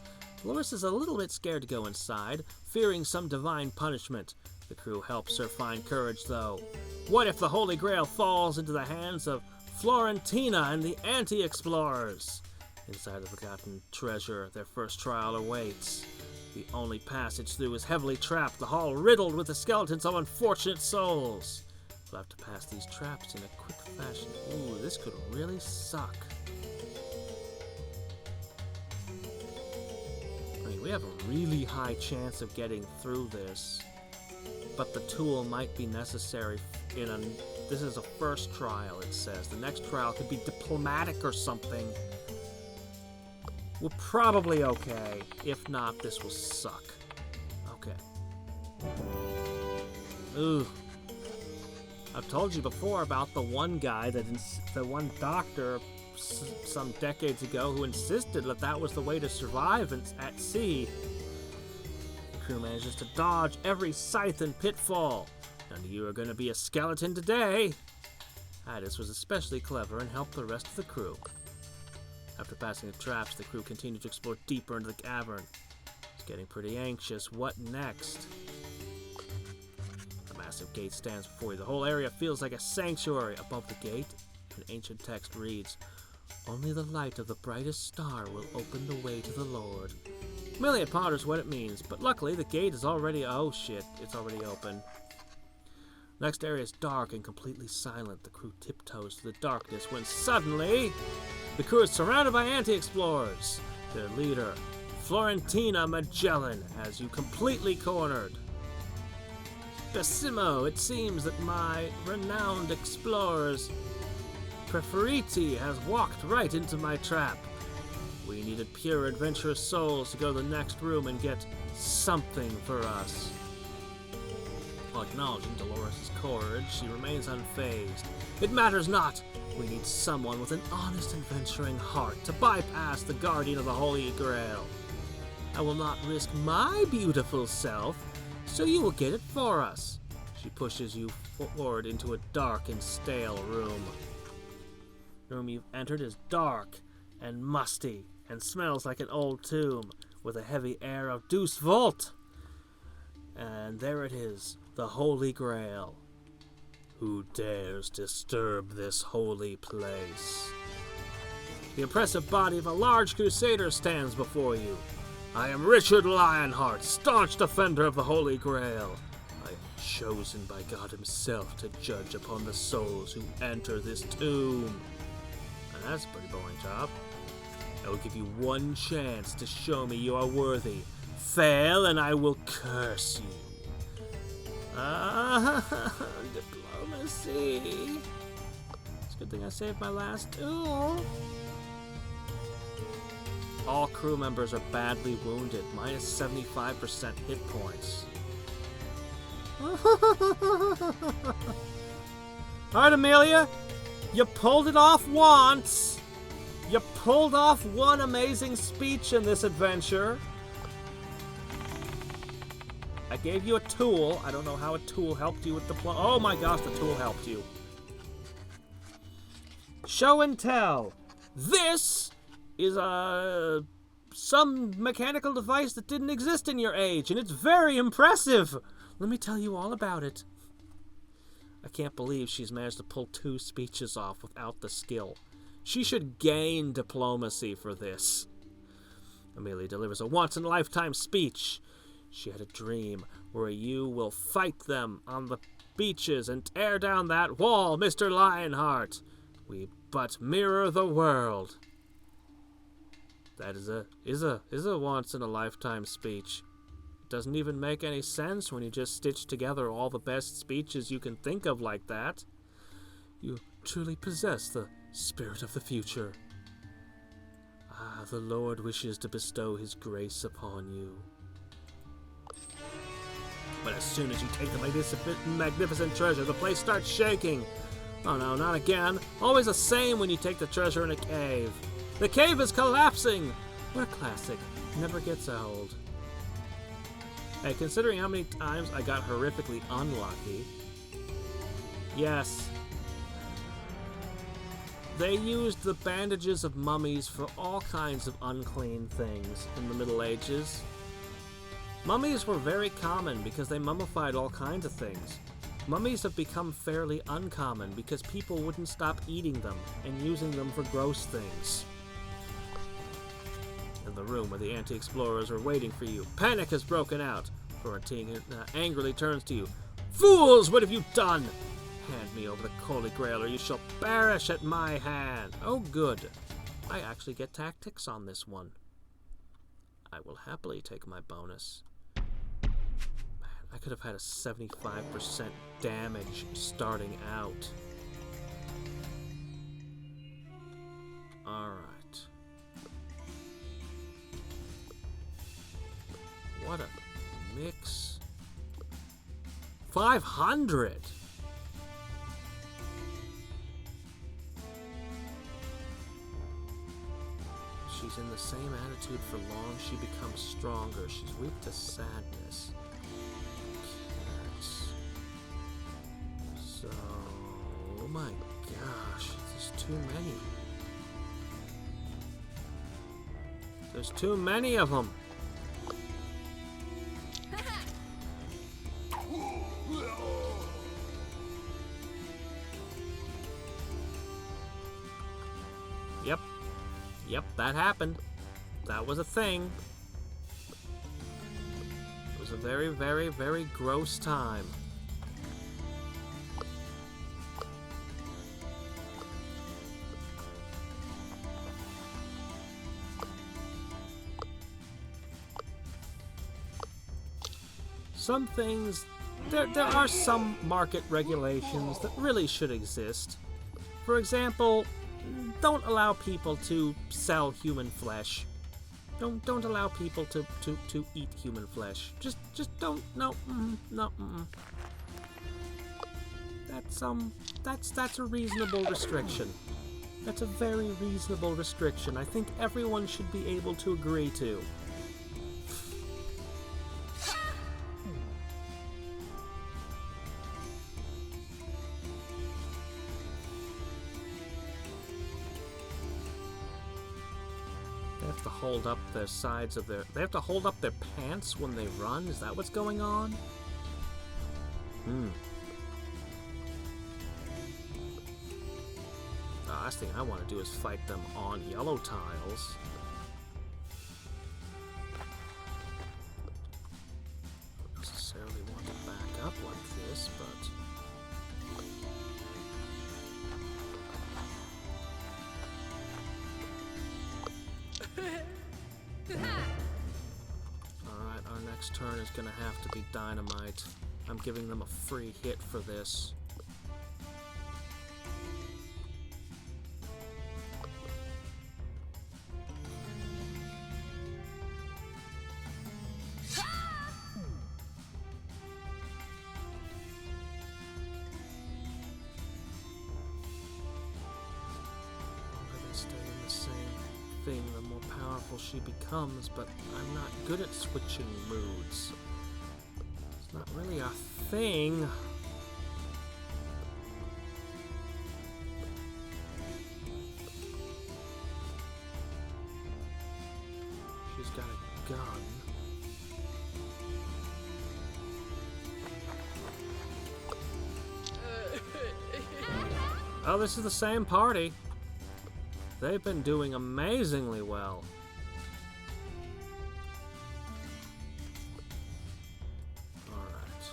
Dolores is a little bit scared to go inside, fearing some divine punishment. The crew helps her find courage, though. What if the Holy Grail falls into the hands of Florentina and the anti-explorers? Inside the forgotten treasure, their first trial awaits. The only passage through is heavily trapped, the hall riddled with the skeletons of unfortunate souls. We'll have to pass these traps in a quick fashion. Ooh, this could really suck. I mean, we have a really high chance of getting through this, but the tool might be necessary in a... This is a first trial, it says. The next trial could be diplomatic or something. We're probably okay. If not, this will suck. Okay. Ooh. I've told you before about the one guy the one doctor some decades ago who insisted that that was the way to survive at sea. The crew manages to dodge every scythe and pitfall. None of you are going to be a skeleton today. Hadriex was especially clever and helped the rest of the crew. After passing the traps, the crew continued to explore deeper into the cavern. It's getting pretty anxious. What next? A massive gate stands before you. The whole area feels like a sanctuary. Above the gate, an ancient text reads, "Only the light of the brightest star will open the way to the Lord." Amelia ponders what it means, but luckily the gate is already... Oh shit, it's already open. Next area is dark and completely silent. The crew tiptoes through the darkness when suddenly the crew is surrounded by anti-explorers. Their leader, Florentina Magellan, has you completely cornered. Bessimo, it seems that my renowned explorers preferiti has walked right into my trap. We needed pure adventurous souls to go to the next room and get something for us. While acknowledging Dolores' courage, she remains unfazed. It matters not. We need someone with an honest adventuring heart to bypass the guardian of the Holy Grail. I will not risk my beautiful self, so you will get it for us. She pushes you forward into a dark and stale room. The room you've entered is dark and musty and smells like an old tomb with a heavy air of Deuce Vault. And there it is, the Holy Grail. Who dares disturb this holy place? The impressive body of a large crusader stands before you. I am Richard Lionheart, staunch defender of the Holy Grail. I am chosen by God himself to judge upon the souls who enter this tomb. And that's a pretty boring job. I will give you one chance to show me you are worthy. Fail and I will curse you. Diplomacy. It's a good thing I saved my last tool. All crew members are badly wounded, minus 75% hit points. Alright, Amelia, you pulled it off once. You pulled off one amazing speech in this adventure. I gave you a tool. I don't know how a tool helped you with the plot. Oh my gosh, the tool helped you. Show and tell. This is some mechanical device that didn't exist in your age, and it's very impressive. Let me tell you all about it. I can't believe she's managed to pull 2 speeches off without the skill. She should gain diplomacy for this. Amelia delivers a once-in-a-lifetime speech. She had a dream where you will fight them on the beaches and tear down that wall, Mr. Lionheart. We but mirror the world. That is a once in a lifetime speech. It doesn't even make any sense when you just stitch together all the best speeches you can think of like that. You truly possess the spirit of the future. Ah, the Lord wishes to bestow his grace upon you. But as soon as you take the magnificent treasure, the place starts shaking. Oh no, not again. Always the same when you take the treasure in a cave. The cave is collapsing! What a classic. Never gets old. Hey, considering how many times I got horrifically unlucky. Yes. They used the bandages of mummies for all kinds of unclean things in the Middle Ages. Mummies were very common because they mummified all kinds of things. Mummies have become fairly uncommon because people wouldn't stop eating them and using them for gross things. In the room where the anti-explorers are waiting for you, panic has broken out. Florentine angrily turns to you. Fools, what have you done? Hand me over the Holy Grail or you shall perish at my hand. Oh good. I actually get tactics on this one. I will happily take my bonus. Man, I could have had a 75% damage starting out. Alright. What a mix. 500! She's in the same attitude for long, she becomes stronger. She's weak to sadness. Carrots. So, oh my gosh, there's too many. There's too many of them. Yep, that happened. That was a thing. It was a very, very, very gross time. Some things, there are some market regulations that really should exist. For example, don't allow people to sell human flesh. Don't allow people to eat human flesh. Just don't. No. No. That's a reasonable restriction. That's a very reasonable restriction. I think everyone should be able to agree to. They have to hold up their sides of their... They have to hold up their pants when they run? Is that what's going on? The last thing I want to do is fight them on yellow tiles. Don't necessarily want to back up like this, but... Alright, our next turn is gonna have to be dynamite. I'm giving them a free hit for this. The more powerful she becomes, but I'm not good at switching moods. It's not really a thing. She's got a gun. Oh, this is the same party. They've been doing amazingly well. Alright.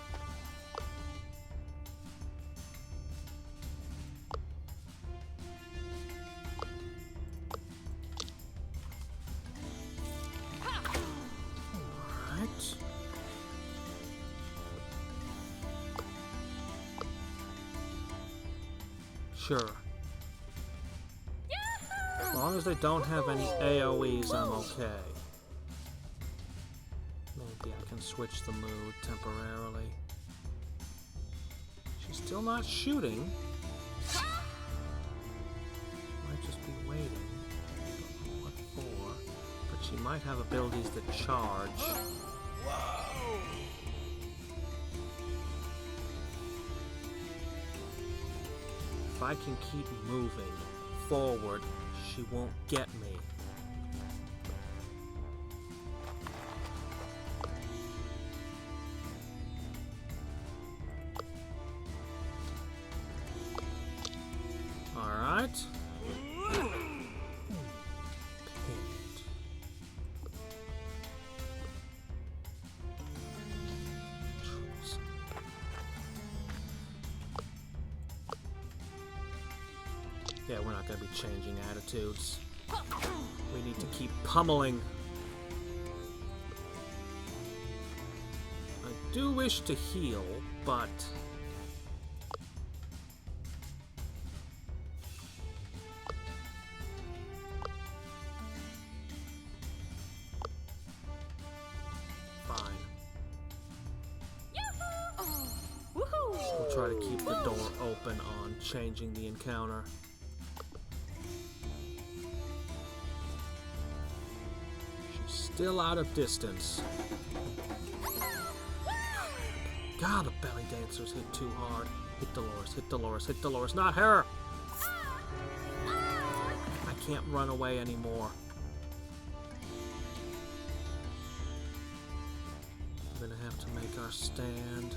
Sure. As long as they don't have any AoEs, I'm okay. Maybe I can switch the mood temporarily. She's still not shooting. She might just be waiting. Don't know what for. But she might have abilities that charge. If I can keep moving forward, she won't get me. Alright. Pinned. Yeah, we're not going to be changing attitudes. We need to keep pummeling. I do wish to heal, but... fine. We'll try to keep the door open on changing the encounter. Still out of distance. God, the belly dancers hit too hard. Hit Dolores, hit Dolores, hit Dolores, not her! I can't run away anymore. I'm gonna have to make our stand.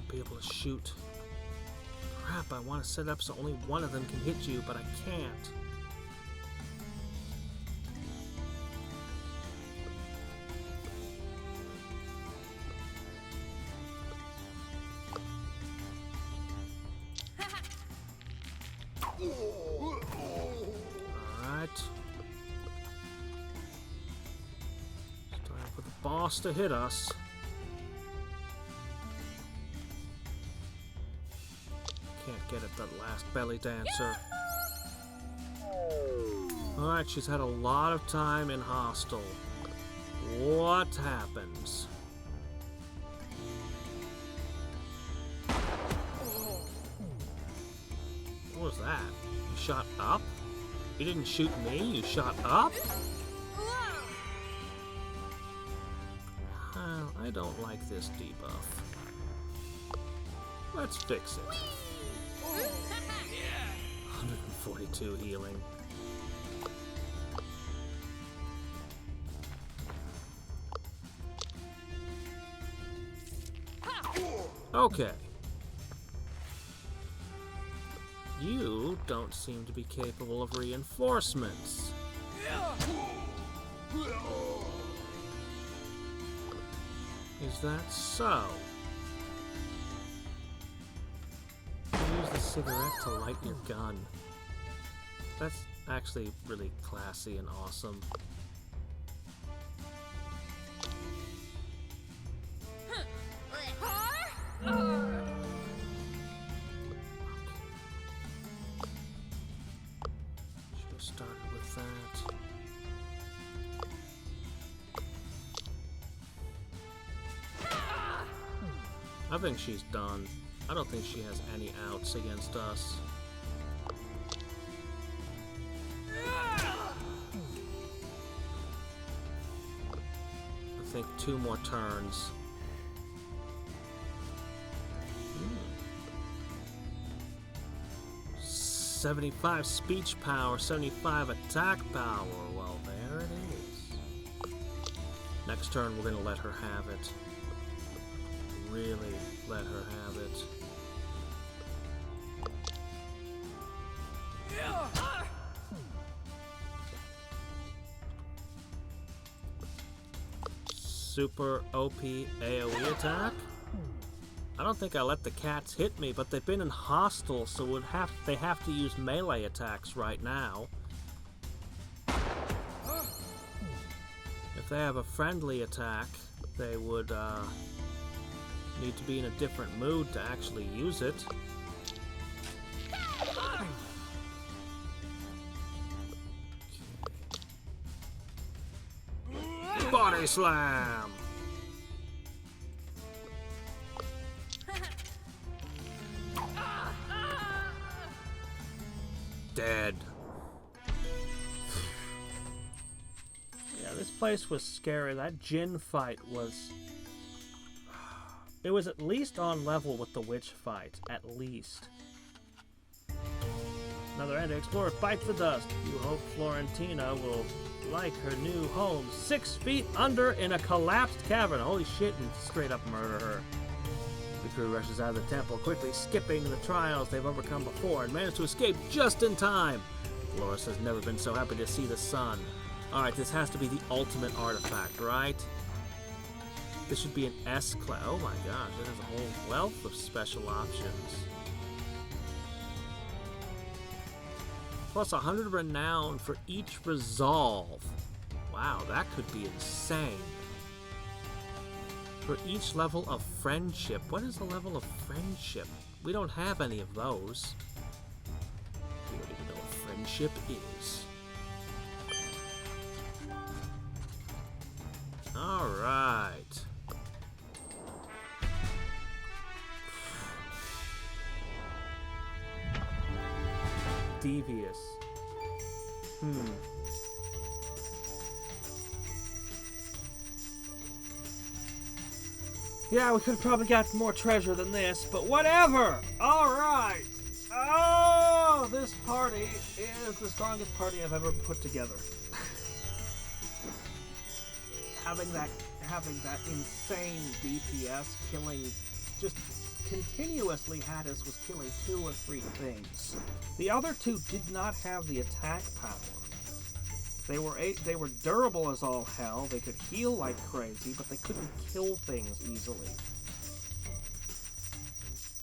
Be able to shoot. Crap, I want to set up so only one of them can hit you, but I can't. Alright. It's time for the boss to hit us. Can't get at that last belly dancer. Alright, she's had a lot of time in hostile. What happens? What was that? You shot up? You didn't shoot me, you shot up? I don't like this debuff. Let's fix it. 142 healing. Okay. You don't seem to be capable of reinforcements. Is that so? Use the cigarette to light your gun. That's actually really classy and awesome. Should have started with that. I think she's done. I don't think she has any outs against us. I think 2 more turns. 75 speech power, 75 attack power. Well, there it is. Next turn, we're gonna let her have it. Really let her have it. super OP AoE attack. I don't think I let the cats hit me, but they've been in hostile, so they have to use melee attacks right now. If they have a friendly attack, they would need to be in a different mood to actually use it. Body slam! Dead. Yeah, this place was scary. That Jinn fight was... It was at least on level with the witch fight. At least. Another end to explore. Bite the dust. You hope Florentina will like her new home. 6 feet under in a collapsed cavern. Holy shit, and straight up murder her. The crew rushes out of the temple, quickly skipping the trials they've overcome before and manage to escape just in time. Dolores has never been so happy to see the sun. Alright, this has to be the ultimate artifact, right? This should be an S-class. Oh my gosh, it has a whole wealth of special options. Plus 100 renown for each resolve. Wow, that could be insane. For each level of friendship. What is the level of friendship? We don't have any of those. We don't even know what friendship is. Alright. Devious. Yeah, we could have probably got more treasure than this, but whatever! Alright! Oh, this party is the strongest party I've ever put together. having that insane DPS killing, just continuously Hadriex was killing 2 or 3 things. The other 2 did not have the attack power. They were durable as all hell, they could heal like crazy, but they couldn't kill things easily.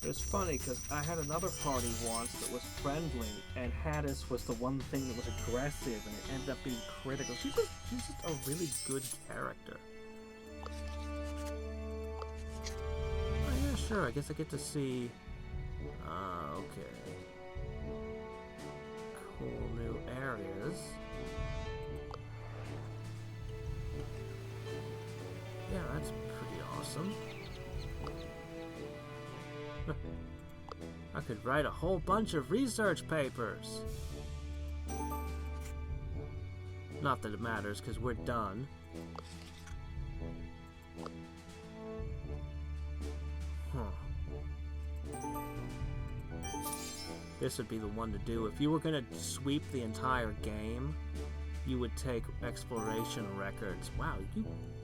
It was funny, because I had another party once that was friendly, and Hadriex was the one thing that was aggressive, and it ended up being critical. She's just a really good character. Oh yeah, sure, I guess I get to see... okay. Cool new areas. Yeah, that's pretty awesome. I could write a whole bunch of research papers. Not that it matters, because we're done. This would be the one to do. If you were going to sweep the entire game, you would take exploration records. Wow,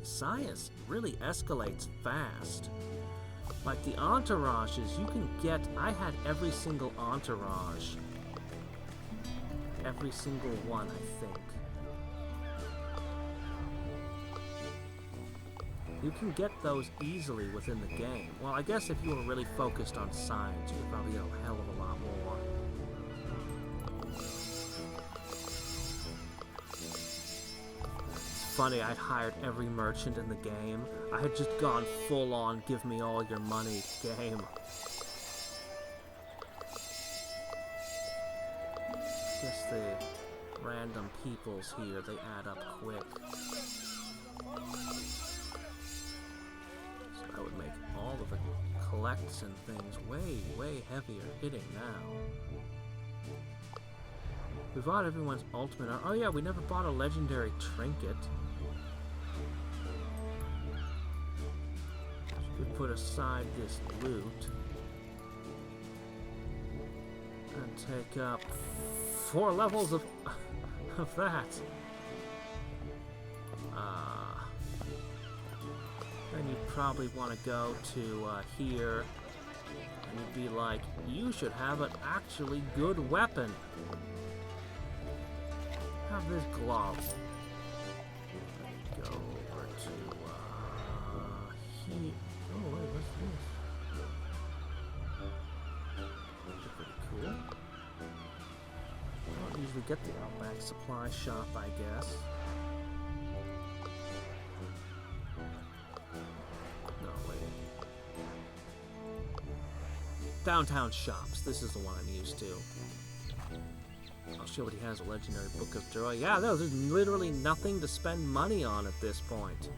science really escalates fast. Like the entourages, you can get... I had every single entourage. Every single one, I think. You can get those easily within the game. Well, I guess if you were really focused on science, you could probably get a hell of a lot more. Funny, I'd hired every merchant in the game. I had just gone full on, give me all your money game. Guess the random peoples here, they add up quick. So that would make all of the collects and things way, way heavier hitting now. We bought everyone's ultimate... Oh yeah, we never bought a legendary trinket. We put aside this loot and take up 4 levels of that. Then you probably want to go to here, and you'd be like, you should have an actually good weapon. Have this glove. Go over to get the Outback Supply Shop, I guess. No, wait. Downtown Shops. This is the one I'm used to. I'll show what he has. A legendary Book of Joy. Yeah, there's literally nothing to spend money on at this point.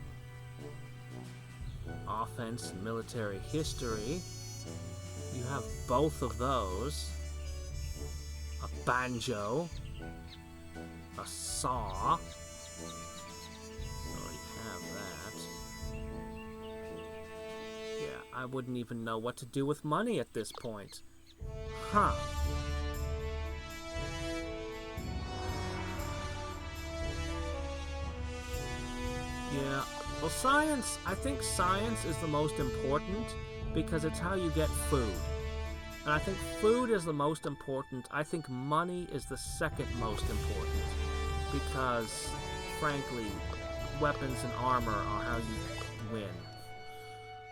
Offense and military history. You have both of those. A banjo. A saw. Already have that. Yeah, I wouldn't even know what to do with money at this point. Huh. Yeah, well, science, I think science is the most important because it's how you get food. And I think food is the most important. I think money is the second most important because, frankly, weapons and armor are how you win.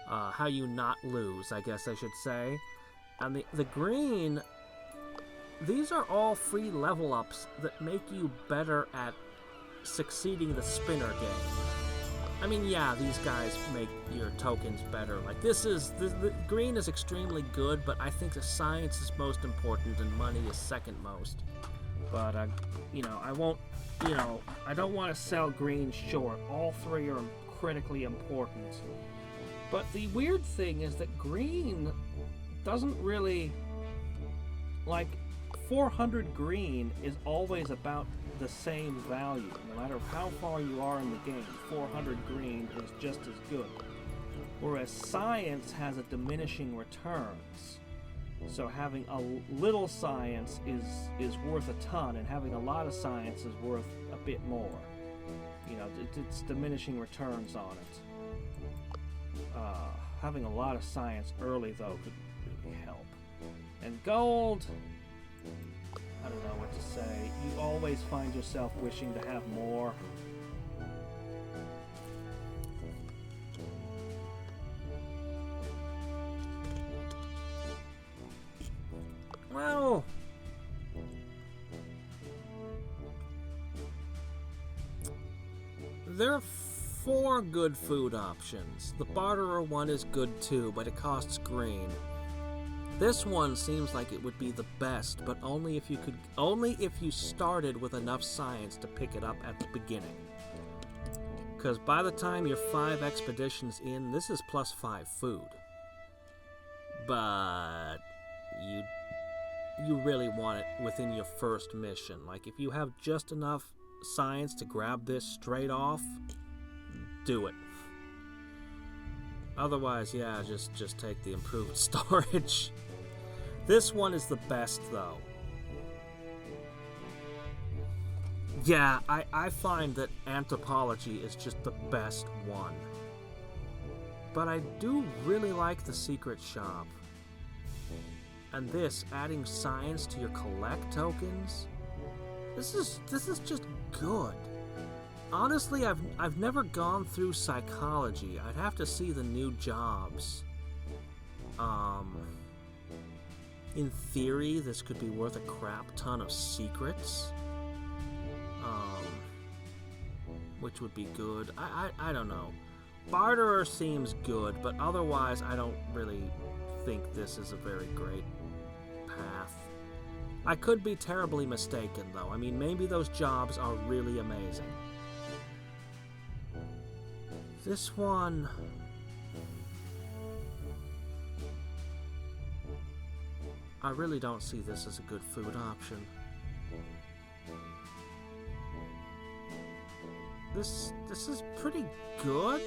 How you not lose, I guess I should say. And the green, these are all free level ups that make you better at succeeding the spinner game. I mean, yeah, these guys make your tokens better. Like, the green is extremely good, but I think the science is most important and money is second most. But, you know, I won't, you know, I don't want to sell green short. All three are critically important. But the weird thing is that green doesn't really, like, 400 green is always about the same value. No matter how far you are in the game, 400 green is just as good. Whereas science has a diminishing returns. So having a little science is worth a ton, and having a lot of science is worth a bit more. You know, it's diminishing returns on it. Having a lot of science early, though, could really help. And gold, I don't know what to say. You always find yourself wishing to have more. Well, there are 4 good food options. The barterer one is good too, but it costs green. This one seems like it would be the best, but only if you started with enough science to pick it up at the beginning. Because by the time you're 5 expeditions in, this is plus 5 food. But you really want it within your first mission. Like, if you have just enough science to grab this straight off, do it. Otherwise, yeah, just take the improved storage. This one is the best, though. Yeah, I find that anthropology is just the best one. But I do really like the secret shop. And this, adding science to your collect tokens, this is just good. Honestly, I've never gone through psychology. I'd have to see the new jobs. In theory, this could be worth a crap ton of secrets. Which would be good. I don't know. Barterer seems good, but otherwise I don't really think this is a very great path. I could be terribly mistaken, though. I mean, maybe those jobs are really amazing. This one... I really don't see this as a good food option. This is pretty good.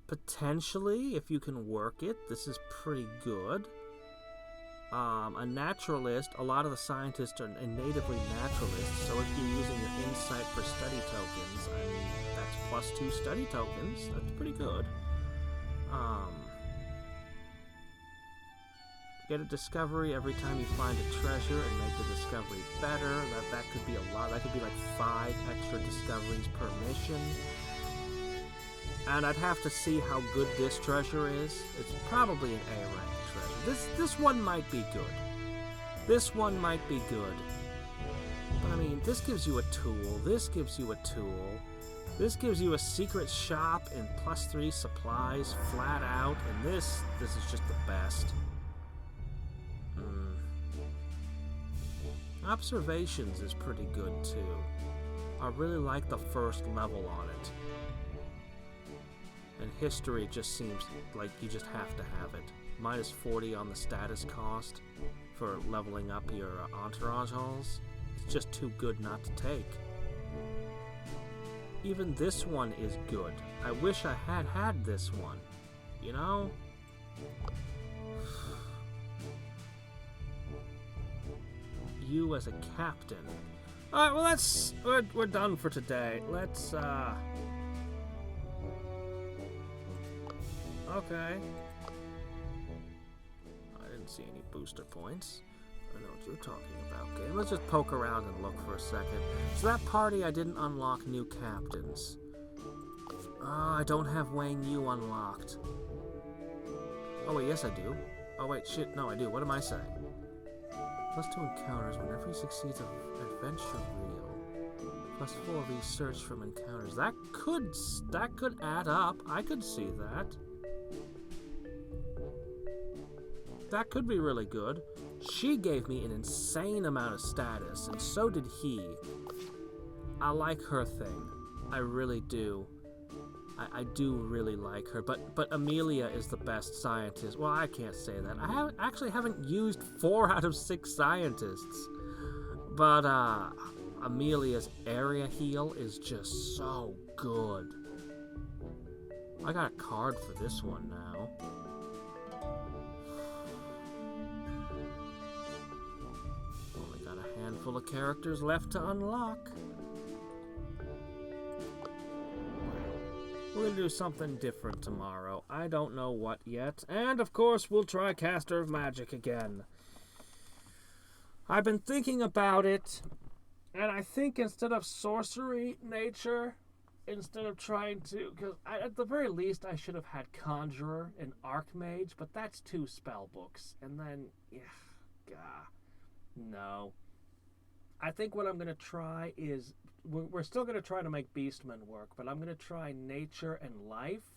Potentially, if you can work it, this is pretty good. A naturalist, a lot of the scientists are natively naturalists, so if you're using your insight for study tokens, I mean, that's +2 study tokens. That's pretty good. Get a discovery every time you find a treasure and make the discovery better. That could be a lot. That could be like 5 extra discoveries per mission. And I'd have to see how good this treasure is. It's probably an A-rank treasure. This one might be good. This one might be good. But I mean, this gives you a tool. This gives you a tool. This gives you a secret shop and +3 supplies flat out. And this is just the best. Observations is pretty good too. I really like the first level on it. And history just seems like you just have to have it. -40 on the status cost for leveling up your entourage halls. It's just too good not to take. Even this one is good. I wish I had this one. You know? You as a captain. Alright, well we're done for today. Let's okay. I didn't see any booster points. I know what you're talking about, game. Let's just poke around and look for a second. So that party, I didn't unlock new captains. I don't have Wang Yu unlocked. Oh wait, yes I do. Oh wait, shit, no I do. What am I saying? +2 encounters whenever he succeeds an adventure reel. +4 research from encounters. That could add up. I could see that. That could be really good. She gave me an insane amount of status, and so did he. I like her thing. I really do. I do really like her, but Amelia is the best scientist. Well, I can't say that. I actually haven't used 4 out of 6 scientists. But Amelia's area heal is just so good. I got a card for this one now. Only got a handful of characters left to unlock. We're going to do something different tomorrow. I don't know what yet. And, of course, we'll try Caster of Magic again. I've been thinking about it, and I think instead of sorcery, nature, instead of trying to... Because at the very least, I should have had Conjurer and Archmage, but that's 2 spell books. And then, no. I think what I'm going to try is... We're still going to try to make Beastmen work, but I'm going to try Nature and Life.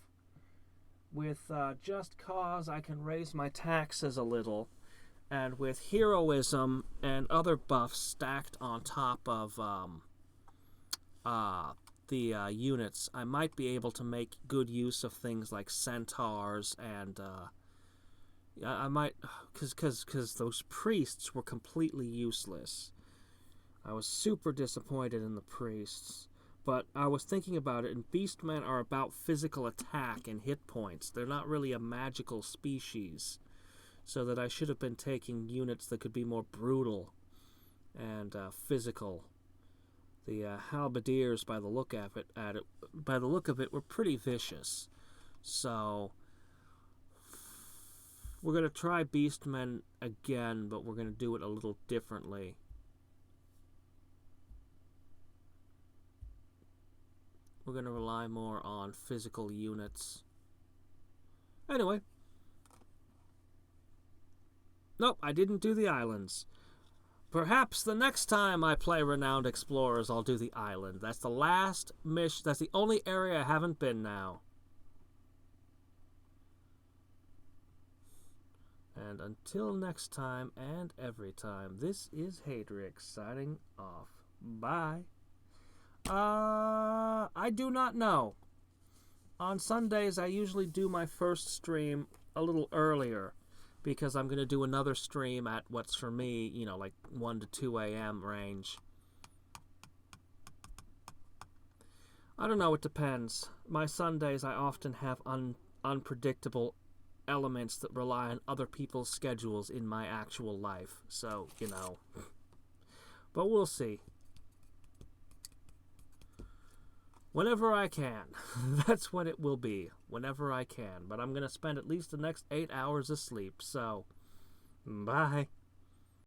With Just Cause, I can raise my taxes a little. And with Heroism and other buffs stacked on top of the units, I might be able to make good use of things like Centaurs and... I might... Because those priests were completely useless. I was super disappointed in the priests, but I was thinking about it, and Beastmen are about physical attack and hit points. They're not really a magical species, so that I should have been taking units that could be more brutal and physical. The halberdiers, by the look of it, were pretty vicious. So we're gonna try Beastmen again, but we're gonna do it a little differently. We're going to rely more on physical units. Anyway. Nope, I didn't do the islands. Perhaps the next time I play Renowned Explorers, I'll do the island. That's the last mission. That's the only area I haven't been now. And until next time and every time, this is Hadriex signing off. Bye. I do not know. On Sundays, I usually do my first stream a little earlier because I'm going to do another stream at what's for me, you know, like 1 to 2 a.m. range. I don't know, it depends. My Sundays, I often have unpredictable elements that rely on other people's schedules in my actual life. So, you know. But we'll see. Whenever I can. That's what it will be. Whenever I can. But I'm going to spend at least the next 8 hours asleep. So, bye.